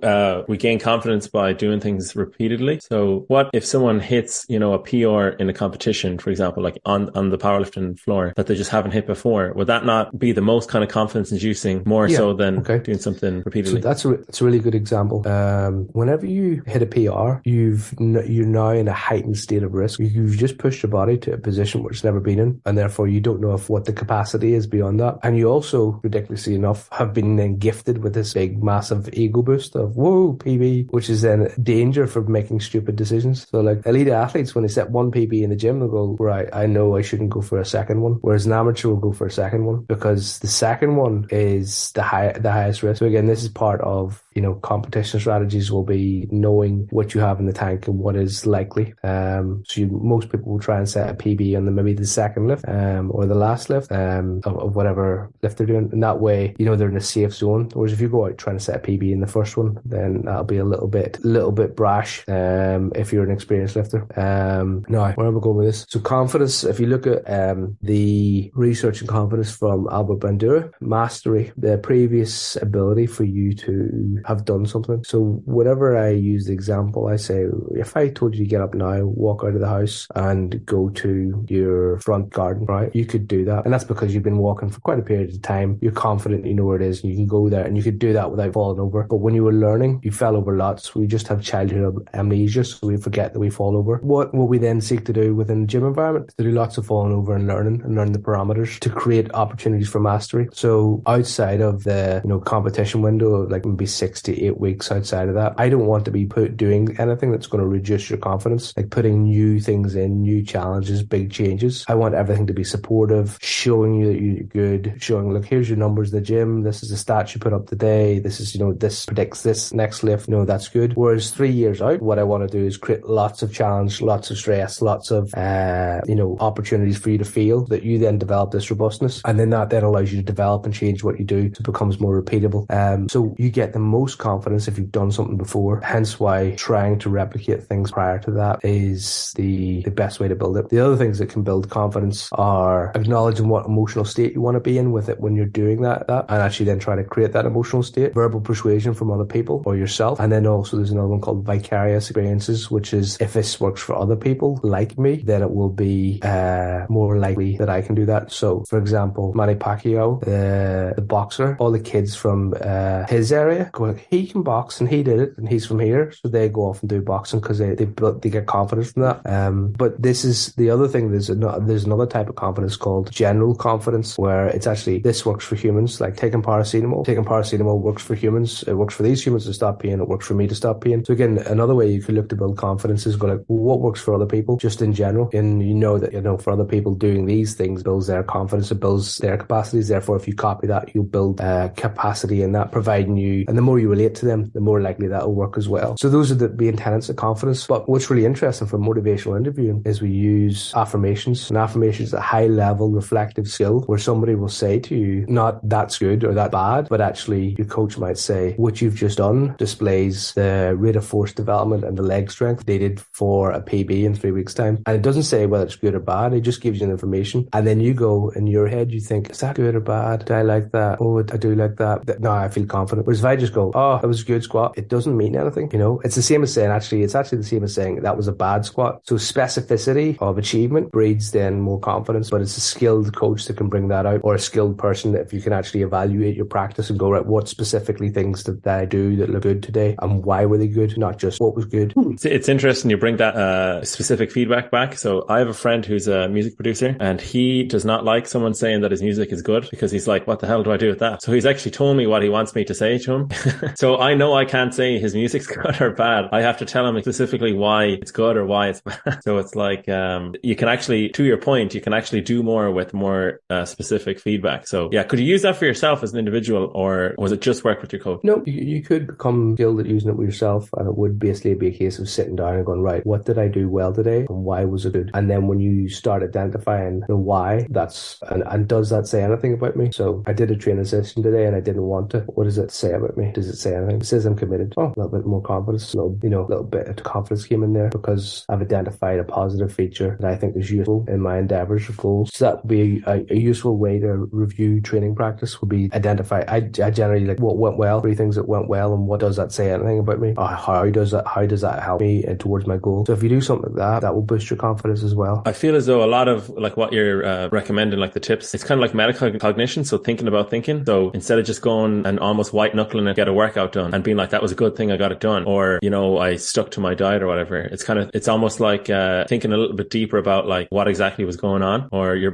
we gain gain confidence by doing things repeatedly. So what if someone hits, you know, a PR in a competition, for example, like on the powerlifting floor that they just haven't hit before? Would that not be the most kind of confidence inducing more so than doing something repeatedly? So that's a really good example. Whenever you hit a PR, you're now in a heightened state of risk. You've just pushed your body to a position where it's never been in, and therefore you don't know what the capacity is beyond that. And you also, ridiculously enough, have been then gifted with this big, massive ego boost of whoa, PB, which is then danger for making stupid decisions. So like elite athletes, when they set one PB in the gym, they'll go, right, I know I shouldn't go for a second one. Whereas an amateur will go for a second one because the second one is the highest risk. So again, this is part of, you know, competition strategies will be knowing what you have in the tank and what is likely. Most people will try and set a PB on maybe the second lift or the last lift of whatever lift they're doing. And that way, you know, they're in a safe zone. Whereas if you go out trying to set a PB in the first one, then that'll be a little bit brash if you're an experienced lifter. Now, where am I going with this? So confidence, if you look at the research and confidence from Albert Bandura, mastery, the previous ability for you to have done something. So whenever I use the example, I say, if I told you to get up now, walk out of the house and go to your front garden, right? You could do that. And that's because you've been walking for quite a period of time. You're confident you know where it is and you can go there and you could do that without falling over. But when you were learning, you fell over lots. We just have childhood amnesia, so we forget that we fall over. What will we then seek to do within the gym environment? To do lots of falling over and learn the parameters to create opportunities for mastery. So outside of the, you know, competition window, like maybe 6 to 8 weeks outside of that, I don't want to be doing anything that's going to reduce your confidence, like putting new things in, new challenges, big changes. I want everything to be supportive, showing you that you're good, showing, look, here's your numbers in the gym, this is the stats you put up today, this is, you know, this predicts this next lift, no, that's good. Whereas 3 years out, what I want to do is create lots of challenge, lots of stress, lots of, you know, opportunities for you to feel that you then develop this robustness. And then that then allows you to develop and change what you do so it becomes more repeatable. So you get the most confidence if you've done something before, hence why trying to replicate things prior to that is the best way to build it. The other things that can build confidence are acknowledging what emotional state you want to be in with it when you're doing that and actually then try to create that emotional state, verbal persuasion from other people or yourself. And then also there's another one called vicarious experiences, which is if this works for other people like me, then it will be more likely that I can do that. So for example, Manny Pacquiao, the boxer, all the kids from his area go like, he can box and he did it and he's from here, so they go off and do boxing because they get confidence from that. But this is the other thing. There's another type of confidence called general confidence, where it's actually this works for humans. Like taking paracetamol works for humans. It works for these humans to stop pain. It works for me to stop pain. So again, another way you could look to build confidence is go like, well, what works for other people, just in general. And you know that, you know, for other people doing these things builds their confidence, it builds their capacities. Therefore, if you copy that, you'll build capacity in that, providing you, and the more you relate to them, the more likely that will work as well. So those are the main tenets of confidence. But what's really interesting for motivational interviewing is we use affirmations, and affirmations is a high level reflective skill where somebody will say to you, not that's good or that bad, but actually your coach might say, what you've just done displays the rate of force development and the leg strength needed for a PB in 3 weeks time. And it doesn't say whether it's good or bad, it just gives you the information. And then you go in your head, you think, is that good or bad? Do I like that? Oh, I do like that. No, I feel confident. Whereas if I just go, oh, that was a good squat, it doesn't mean anything. You know, it's the same as saying, it's actually the same as saying that was a bad squat. So specificity of achievement breeds then more confidence, but it's a skilled coach that can bring that out, or a skilled person that if you can actually evaluate your practice and go, right, what specifically things did I do that look good today and why were they good, not just what was good. It's interesting you bring that specific feedback back. So I have a friend who's a music producer and he does not like someone saying that his music is good because he's like, what the hell do I do with that? So he's actually told me what he wants me to say to him. So I know I can't say his music's good or bad. I have to tell him specifically why it's good or why it's bad. So it's like, you can actually, to your point, you can actually do more with more specific feedback. So yeah, could you use that for yourself as an individual, or was it just work with your coach? No, you could become skilled at using it with yourself, and it would basically be a case of sitting down and going, right, what did I do well today and why was it good? And then when you start identifying the why, and does that say anything about me? So I did a training session today and I didn't want to. What does it say about me? Does does it say anything? It says I'm committed. Oh, a little bit more confidence, a little bit of confidence came in there because I've identified a positive feature that I think is useful in my endeavors or goals. So that would be a useful way to review training practice, would be identify. I generally like what went well, 3 things that went well, and what does that say anything about me? How does that help me towards my goal? So if you do something like that will boost your confidence as well. I feel as though a lot of like what you're recommending, like the tips, it's kind of like metacognition. So thinking about thinking. So instead of just going and almost white knuckling it, get a workout done and being like, that was a good thing, I got it done, or I stuck to my diet or whatever. It's almost like thinking a little bit deeper about like what exactly was going on, or your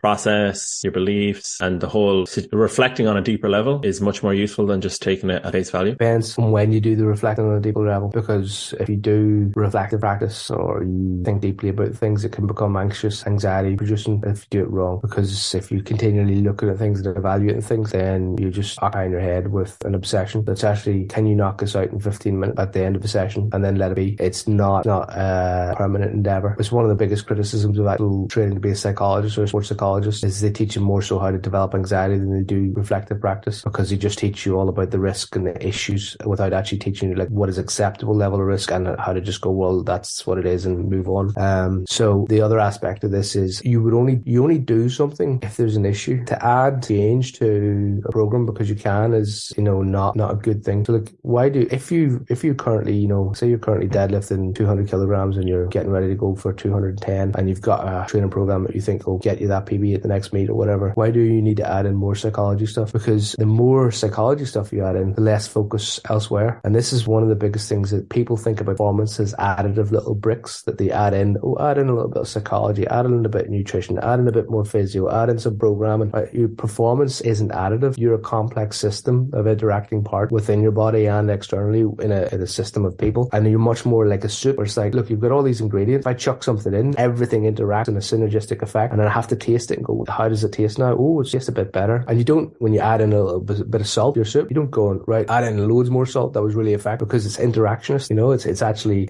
process, your beliefs, and the whole reflecting on a deeper level is much more useful than just taking it at face value. Depends on when you do the reflecting on a deeper level, because if you do reflective practice or you think deeply about things, it can become anxiety producing if you do it wrong. Because if you continually look at things and evaluating things, then you just occupy in your head with an obsession that's actually, can you knock this out in 15 minutes at the end of a session and then let it be? It's not a permanent endeavor. It's one of the biggest criticisms of actual training to be a psychologist or a sports psychologist is they teach you more so how to develop anxiety than they do reflective practice, because they just teach you all about the risk and the issues without actually teaching you like what is acceptable level of risk and how to just go, well, that's what it is, and move on. So the other aspect of this is you only do something if there's an issue. To add change to a program because you can is not a good thing. So like, if you currently say you're currently deadlifting 200 kilograms and you're getting ready to go for 210 and you've got a training program that you think will get you that PB at the next meet or whatever, why do you need to add in more psychology stuff? Because the more psychology stuff you add in, the less focus elsewhere. And this is one of the biggest things that people think about performance as additive little bricks that they add in. Add in a little bit of psychology, add in a bit of nutrition, add in a bit more physio, add in some programming. Your performance isn't additive. You're a complex system of interacting parts within your body and externally in a system of people. And you're much more like a soup where it's like, look, you've got all these ingredients. If I chuck something in, everything interacts in a synergistic effect, and then I have to taste it and go, how does it taste now? Oh, it's just a bit better. And you don't, when you add in a little bit of salt to your soup, you don't go, right, add in loads more salt. That was really effective, because it's interactionist.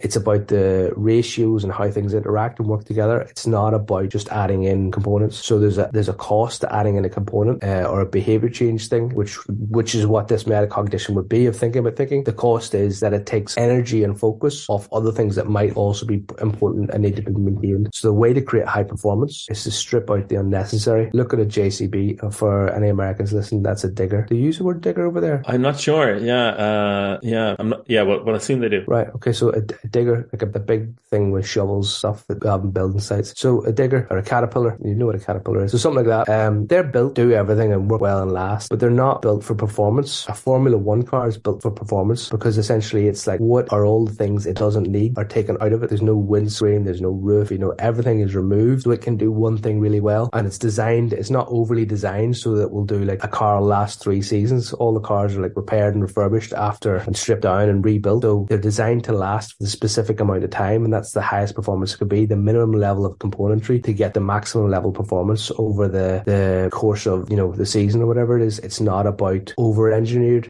It's about the ratios and how things interact and work together. It's not about just adding in components. So there's a cost to adding in a component or a behavior change thing, which is what this metacognition would be, of thinking about thinking. The cost is that it takes energy and focus off other things that might also be important and need to be maintained. So the way to create high performance is to strip out the unnecessary. Look at a JCB. For any Americans listening, that's a digger. Do you use the word digger over there? I'm not sure. I'm not. Well, I assume they do. Right. Okay. So a digger, like a big thing with shovels, stuff that we have in building sites. So a digger or a caterpillar, you know what a caterpillar is. So something like that. They're built to do everything and work well and last, but they're not built for performance. A Formula One car is built for performance, because essentially it's like, what are all the things it doesn't need are taken out of it. There's no windscreen, there's no roof, everything is removed, so it can do one thing really well. And it's not overly designed so that we'll do like a car will last 3 seasons. All the cars are like repaired and refurbished after and stripped down and rebuilt. So they're designed to last for the specific amount of time, and that's the highest performance it could be, the minimum level of componentry to get the maximum level performance over the course of the season or whatever it is. It's not about over-engineered.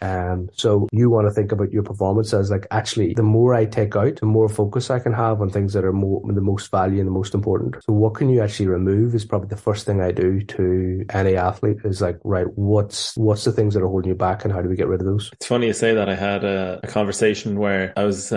So you want to think about your performance as like, actually, the more I take out, the more focus I can have on things that are the most value and the most important. So what can you actually remove is probably the first thing I do to any athlete, is like, right, what's the things that are holding you back and how do we get rid of those? It's funny you say that. I had a conversation where I was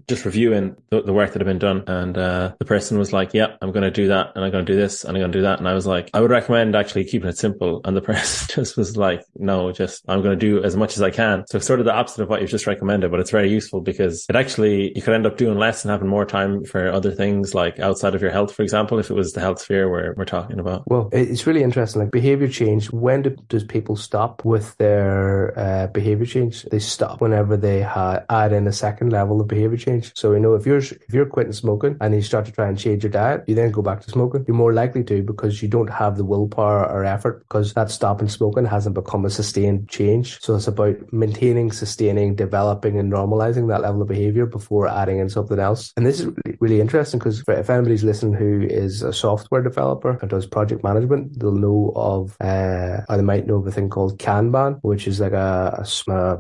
just reviewing the work that had been done, and the person was like, yeah, I'm going to do that, and I'm going to do this, and I'm going to do that. And I was like, I would recommend actually keeping it simple. And the person just was like, no, I'm going to do as much as I can. So sort of the opposite of what you've just recommended, but it's very useful, because you could end up doing less and having more time for other things, like outside of your health, for example, if it was the health sphere we're talking about. Well, it's really interesting. Like behavior change, when does people stop with their behavior change? They stop whenever they add in a second level of behavior change. So if you're quitting smoking and you start to try and change your diet, you then go back to smoking. You're more likely to, because you don't have the willpower or effort, because that stopping smoking hasn't become a sustained change. So it's about maintaining, sustaining, developing and normalizing that level of behavior before adding in something else. And this is really interesting, because if anybody's listening who is a software developer and does project management, they'll know of or they might know of a thing called Kanban, which is like a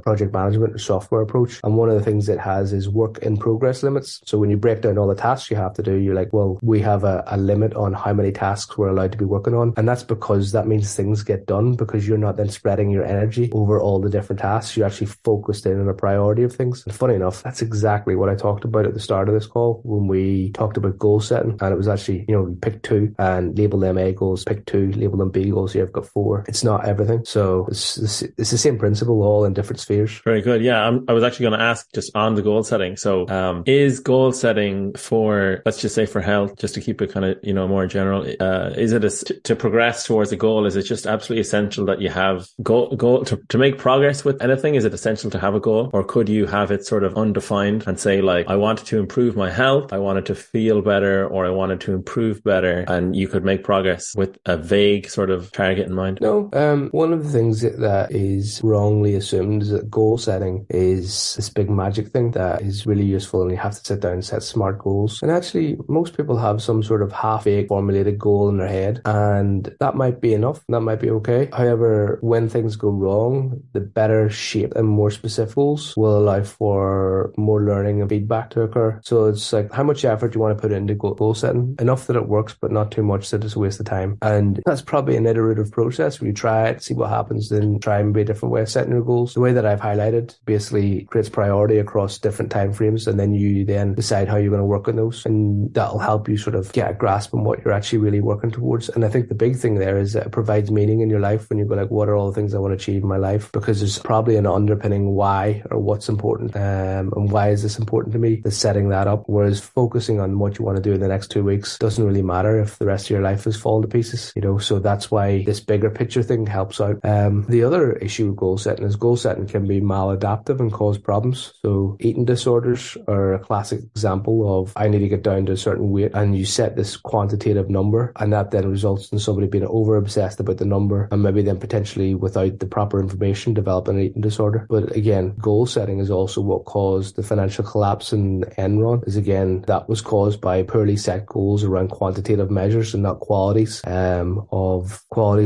project management software approach. And one of the things it has is work in progress limits. So when you break down all the tasks you have to do, you're like, well, we have a limit on how many tasks we're allowed to be working on. And that's because that means things get done, because you're not then spreading your energy over all the different tasks. You're actually focused in on a priority of things. And funny enough, that's exactly what I talked about at the start of this call when we talked about goal setting. And it was actually, pick 2 and label them A goals, pick 2, label them B goals. Here I've got 4. It's not everything. So it's the same principle, all in different spheres. Very good. Yeah, I was actually going to ask just on the goal setting. So is goal setting for, let's just say for health, just to keep it kind of, more general, is it to progress towards a goal? Is it just absolutely essential that you have goal to make progress with anything? Is it essential to have a goal, or could you have it sort of undefined and say, like, I wanted to improve my health, I wanted to feel better, or I wanted to improve better, and you could make progress with a vague sort of target in mind? No, one of the things that is wrongly assumed is that goal setting is this big magic thing that is really useful, and you have to sit down and set smart goals. And actually, most people have some sort of half-baked formulated goal in their head, and that might be enough. That might be okay. However, when things go wrong, the better shape and more specific goals will allow for more learning and feedback to occur. So it's like, how much effort do you want to put into goal setting? Enough that it works, but not too much that it's a waste of time. And that's probably an iterative process where you try it, see what happens, then try and be a different way of setting your goals. The way that I've highlighted basically creates priority across different time frames, and then you then decide how you're going to work on those, and that'll help you sort of get a grasp on what you're actually really working towards. And I think the big thing there is that it provides meaning in your life when you go like, what are all the things I want to achieve in my life? Because there's probably an underpinning why, or what's important, and why is this important to me, that's setting that up. Whereas focusing on what you want to do in the next 2 weeks doesn't really matter if the rest of your life is falling to pieces, so that's why this bigger picture thing helps out. The other issue with goal setting is goal setting can be maladaptive and cause problems. So eating disorders are a classic example of, I need to get down to a certain weight, and you set this quantitative number, and that then results in somebody being over obsessed about the number, and maybe then potentially without the proper information developing an eating disorder. But again, goal setting is also what caused the financial collapse in Enron, is again, that was caused by poorly set goals around quantitative measures and not qualities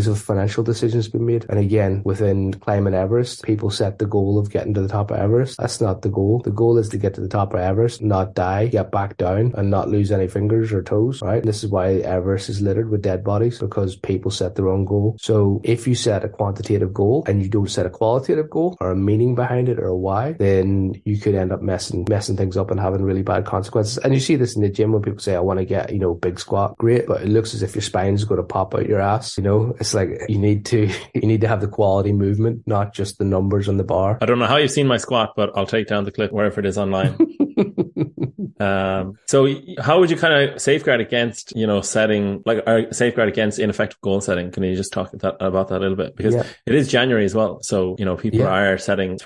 of financial decisions being made. And again, within climbing Everest, people set the goal of getting to the top of Everest. That's not the goal. The goal is to get to the top of Everest, not die, get back down, and not lose any fingers or toes, right? And this is why Everest is littered with dead bodies, because people set the wrong goal. So if you set a quantitative goal and you don't set a qualitative goal or a meaning behind it or a why, then you could end up messing things up and having really bad consequences. And you see this in the gym when people say, I want to get, big squat. Great, but it looks as if your spine's going to pop out your ass. It's like you need to have the quality movement, not just the numbers on the bar. I don't know how you've seen my squat, but I'll take down the clip wherever it is online. So how would you kind of safeguard against, safeguard against ineffective goal setting? Can you just talk about that a little bit? Because it is January as well. So, people are setting,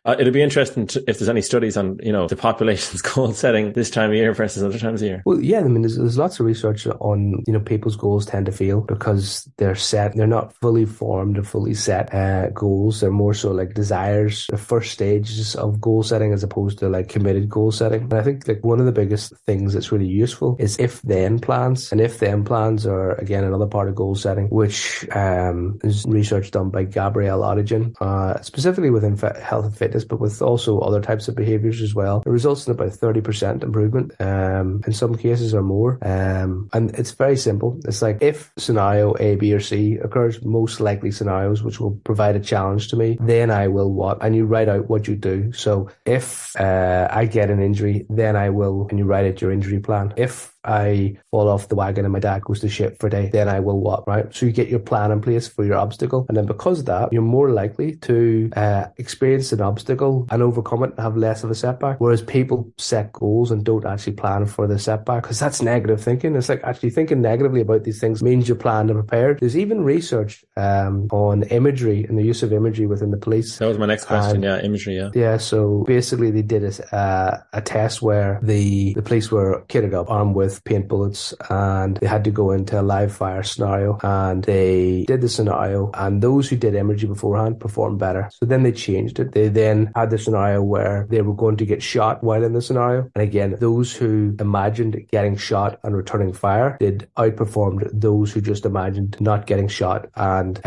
it'd be interesting if there's any studies on, the population's goal setting this time of year versus other times of year. Well, yeah, I mean, there's lots of research on, people's goals tend to fail because they're set, they're not fully formed or fully set goals. They're more so like desires, the first stages of goal setting as opposed to like committed goal setting. And I think like one of the biggest things that's really useful is if-then plans. And if-then plans are, again, another part of goal setting, which is research done by Gabrielle Ottingen, specifically within health and fitness, but with also other types of behaviors as well. It results in about 30% improvement, in some cases or more. And it's very simple. It's like, if scenario A, B, or C occurs, most likely scenarios which will provide a challenge to me, then I will what? And you write out what you do. So if I get an injury, then I will, and you write out your injury plan. If I fall off the wagon and my dad goes to shit for a day, then I will what, right? So you get your plan in place for your obstacle. And then because of that, you're more likely to experience an obstacle and overcome it and have less of a setback. Whereas people set goals and don't actually plan for the setback, because that's negative thinking. It's like actually thinking negatively about these things means you're planned and prepared. There's even research on imagery and the use of imagery within the police. That was my next question. Imagery. Yeah. So basically they did a test where the police were kitted up, armed with paint bullets, and they had to go into a live fire scenario, and they did the scenario, and those who did imagery beforehand performed better. So then they changed it. They then had the scenario where they were going to get shot while in the scenario, and again, those who imagined getting shot and returning fire did outperformed those who just imagined not getting shot and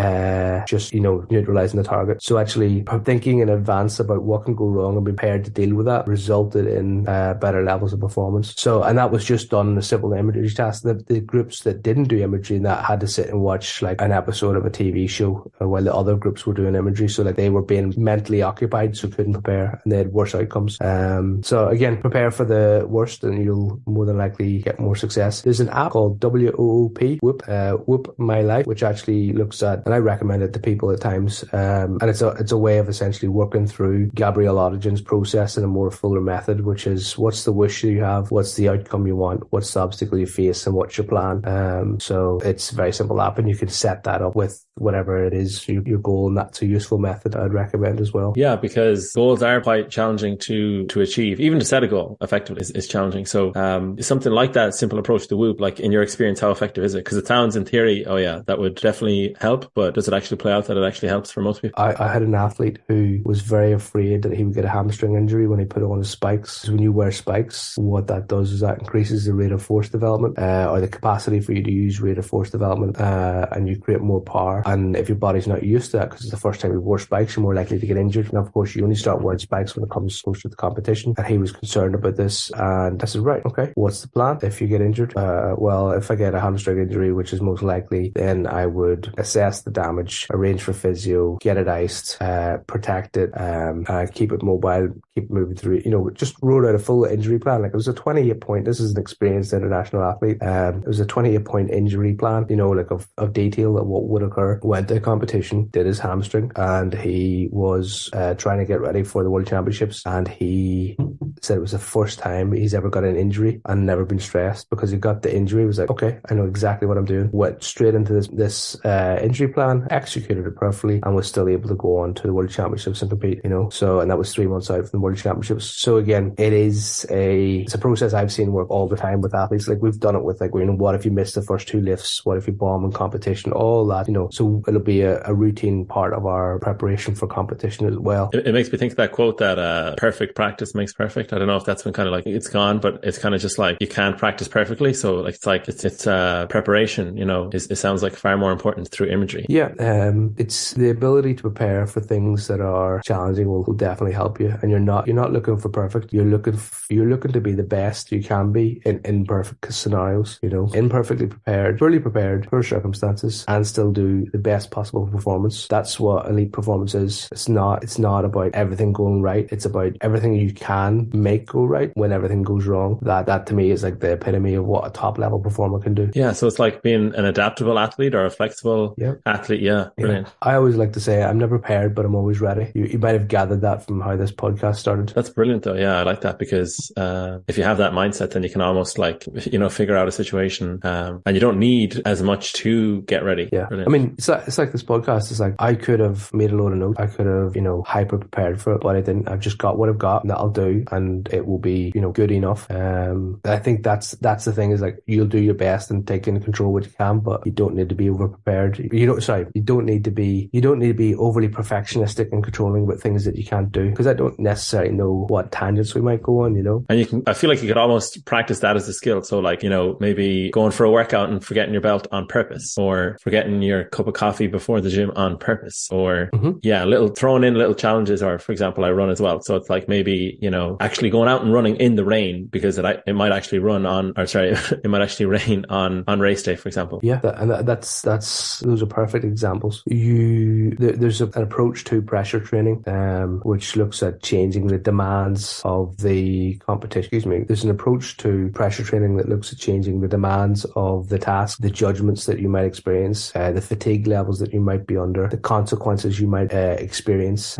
just neutralizing the target. So actually thinking in advance about what can go wrong and be prepared to deal with that resulted in better levels of performance. So, and that was just done done a simple imagery task. The groups that didn't do imagery and that had to sit and watch like an episode of a TV show while the other groups were doing imagery. So like they were being mentally occupied, so couldn't prepare, and they had worse outcomes. So again, prepare for the worst and you'll more than likely get more success. There's an app called Whoop My Life, which actually looks at, and I recommend it to people at times. And it's a way of essentially working through Gabrielle Audigen's process in a more fuller method, which is what's the wish you have, what's the outcome you want, what's the obstacle you face, and what's your plan. So it's a very simple app, and you can set that up with whatever it is your goal, and that's a useful method I'd recommend as well. Yeah, because goals are quite challenging to achieve. Even to set a goal effectively is challenging. So something like that simple approach to Whoop, like in your experience, how effective is it? Because it sounds in theory, oh yeah, that would definitely help, but does it actually play out that it actually helps for most people? I had an athlete who was very afraid that he would get a hamstring injury when he put on his spikes. So when you wear spikes, what that does is that increases the rate of force development, or the capacity for you to use rate of force development, and you create more power. And if your body's not used to that, because it's the first time you wore spikes, you're more likely to get injured. And of course, you only start wearing spikes when it comes close to the competition. And he was concerned about this, and I said, right, okay, what's the plan if you get injured? Well, if I get a hamstring injury, which is most likely, then I would assess the damage, arrange for physio, get it iced, protect it, keep it mobile, keep moving through it, just wrote out a full injury plan. Like it was a 28 point, this is an experienced international athlete. It was a 28 point injury plan, like of detail of what would occur. Went to a competition, did his hamstring, and he was trying to get ready for the World Championships, and he said it was the first time he's ever got an injury and never been stressed because he got the injury. He was like, okay, I know exactly what I'm doing. Went straight into this injury plan, executed it perfectly, and was still able to go on to the World Championships and compete, So, and that was 3 months out from the World Championships. So again, it's a process I've seen work all the time with athletes. Like we've done it with what if you miss the first 2 lifts? What if you bomb in competition? All that, So it'll be a routine part of our preparation for competition as well. It makes me think of that quote that perfect practice makes perfect. I don't know if that's been kind of like, it's gone, but it's kind of just like you can't practice perfectly. So like it's preparation, it sounds like far more important through imagery. Yeah. It's the ability to prepare for things that are challenging will definitely help you. And you're not looking for perfect. You're looking to be the best you can be in imperfect scenarios, imperfectly prepared, fully prepared for circumstances, and still do the best possible performance. That's what elite performance is. It's not about everything going right. It's about everything you can make go right when everything goes wrong. That to me is like the epitome of what a top level performer can do. Yeah. So it's like being an adaptable athlete or a flexible athlete. Yeah. Brilliant. Yeah. I always like to say I'm never prepared, but I'm always ready. You might have gathered that from how this podcast started. That's brilliant though. Yeah. I like that because, if you have that mindset, then you can almost figure out a situation, and you don't need as much to get ready. Yeah. Brilliant. I mean, it's like this podcast. It's like I could have made a load of notes. I could have, hyper prepared for it, but I didn't. I've just got what I've got and that'll do. And it will be, good enough. I think that's the thing is like you'll do your best and take into control what you can, but you don't need to be over prepared. You don't need to be overly perfectionistic and controlling about things that you can't do, because I don't necessarily know what tangents we might go on, And I feel like you could almost practice that as a skill. So like, maybe going for a workout and forgetting your belt on purpose, or forgetting your cup of coffee before the gym on purpose, or throwing in little challenges, or for example, I run as well. So it's like maybe, actually going out and running in the rain because it might actually rain on race day, for example. Yeah. Those are perfect examples. There's an approach to pressure training, which looks at changing the demands of the competition. There's an approach to pressure training that looks at changing the demands of the task, the judgments that you might experience, the fatigue levels that you might be under, the consequences you might experience.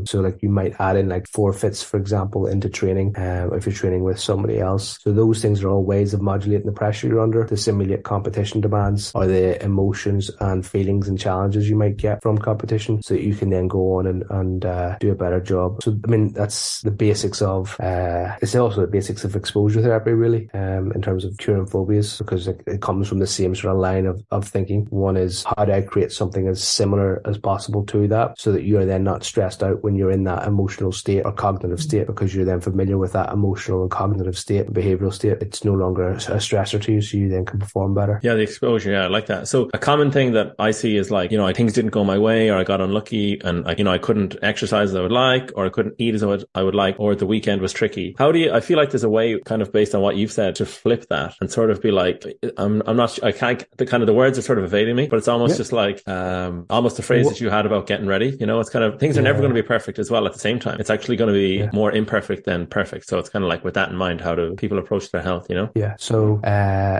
So like you might add in like forfeits, for example, into training, if you're training with somebody else. So those things are all ways of modulating the pressure you're under to simulate competition demands, or the emotions and feelings and challenges you might get from competition, so that you can then go on and do a better job. So I mean, that's the basics of it's also the basics of exposure therapy, really, in terms of curing phobias, because it comes from the same sort of line of thinking. One is, how do I create something as similar as possible to that, so that you're then not stressed out when you're in that emotional state or cognitive state, because you're then familiar with that emotional and cognitive state, behavioral state, it's no longer a stressor to you, so you then can perform better. Yeah, the exposure. Yeah, I like that. So a common thing that I see is like, things didn't go my way, or I got unlucky, and I couldn't exercise as I would like, or I couldn't eat as I would like, or the weekend was tricky. I feel like there's a way, kind of based on what you've said, to flip that and sort of be like, I can't, the words are sort of evading me, but it's almost just like, almost the phrase that you had about getting ready, it's kind of, things are never going to be perfect as well at the same time. It's actually going to be more imperfect than perfect. So it's kind of like, with that in mind, how do people approach their health, Yeah. So,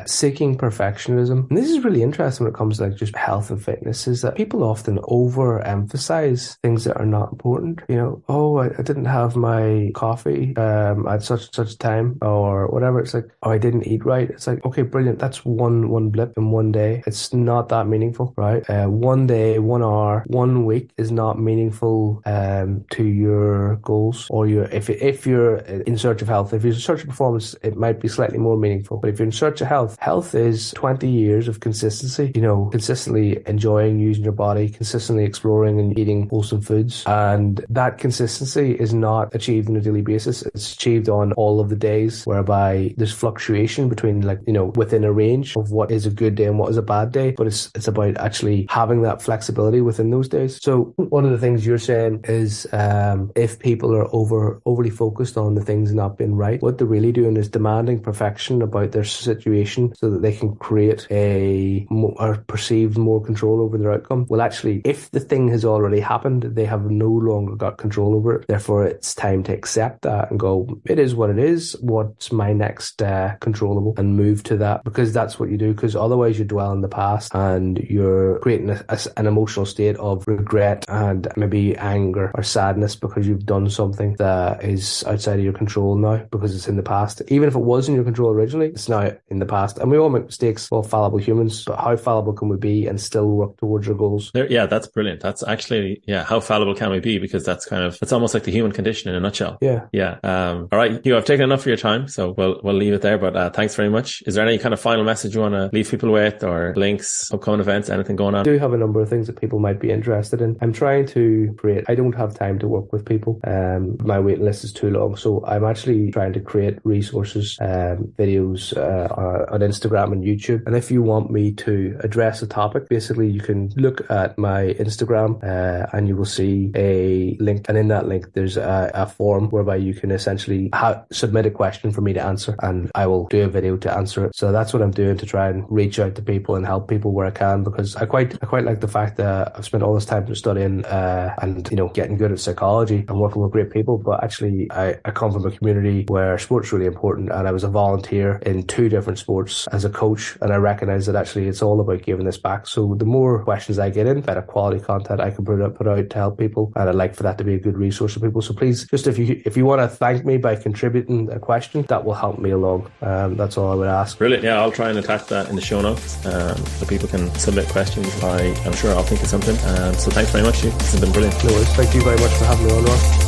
seeking perfectionism, and this is really interesting when it comes to like just health and fitness, is that people often overemphasize things that are not important. Oh, I didn't have my coffee at such time, or whatever. It's like, oh, I didn't eat right. It's like, okay, brilliant. That's one blip in one day. It's not that meaningful, right? One day, 1 hour, 1 week is not meaningful to your goals, or if you're in search of health. If you're in search of performance, it might be slightly more meaningful. But if you're in search of health is 20 years of consistency. Consistently enjoying using your body, consistently exploring and eating wholesome foods, and that consistency is not achieved on a daily basis. It's achieved on all of the days, whereby there's fluctuation between within a range of what is a good day and what is a bad day. But it's about actually having that flexibility within those days. So one of the things you're saying is, if people are overly focused on the things not being right, what they're really doing is demanding perfection about their situation so that they can create or perceived more control over their outcome. Well, actually, if the thing has already happened, they have no longer got control over it. Therefore, it's time to accept that and go, it is what it is. What's my next controllable? And move to that, because that's what you do. Because otherwise you dwell in the past and you're creating an emotional state of regret and maybe anger or sadness because you've done something that is outside of your control now, because it's in the past. Even if it was in your control originally, it's now in the past. And we all make mistakes, we're all fallible humans, but how fallible can we be and still work towards our goals? Yeah, that's brilliant. That's actually, how fallible can we be? Because that's almost like the human condition in a nutshell. Yeah. All right, Hugh, I've taken enough of your time, so we'll leave it there, but thanks very much. Is there any kind of final message you want to leave people with, or links, upcoming events, anything going on? I do have a number of things that people might be interested in. I'm trying to create, I don't have time to work with people. My waiting list is too long, so I'm actually trying to create resources, videos on Instagram and YouTube. And if you want me to address a topic, basically you can look at my Instagram and you will see a link, and in that link there's a form whereby you can essentially submit a question for me to answer, and I will do a video to answer it. So that's what I'm doing, to try and reach out to people and help people where I can, because I quite like the fact that I've spent all this time studying and getting good at psychology and working with great people, but actually I come from a community where sport's really important, and I was a volunteer in 2 different sports as a coach, and I recognize that actually it's all about giving this back. So the more questions I get in, better quality content I can put out to help people, and I'd like for that to be a good resource for people. So please, just if you want to thank me by contributing a question, that will help me along. That's all I would ask. Brilliant. Yeah, I'll try and attach that in the show notes so people can submit questions. I'm sure I'll think of something. So thanks very much, Hugh. This has been brilliant. No worries. Thank you very much for having me on, Ross.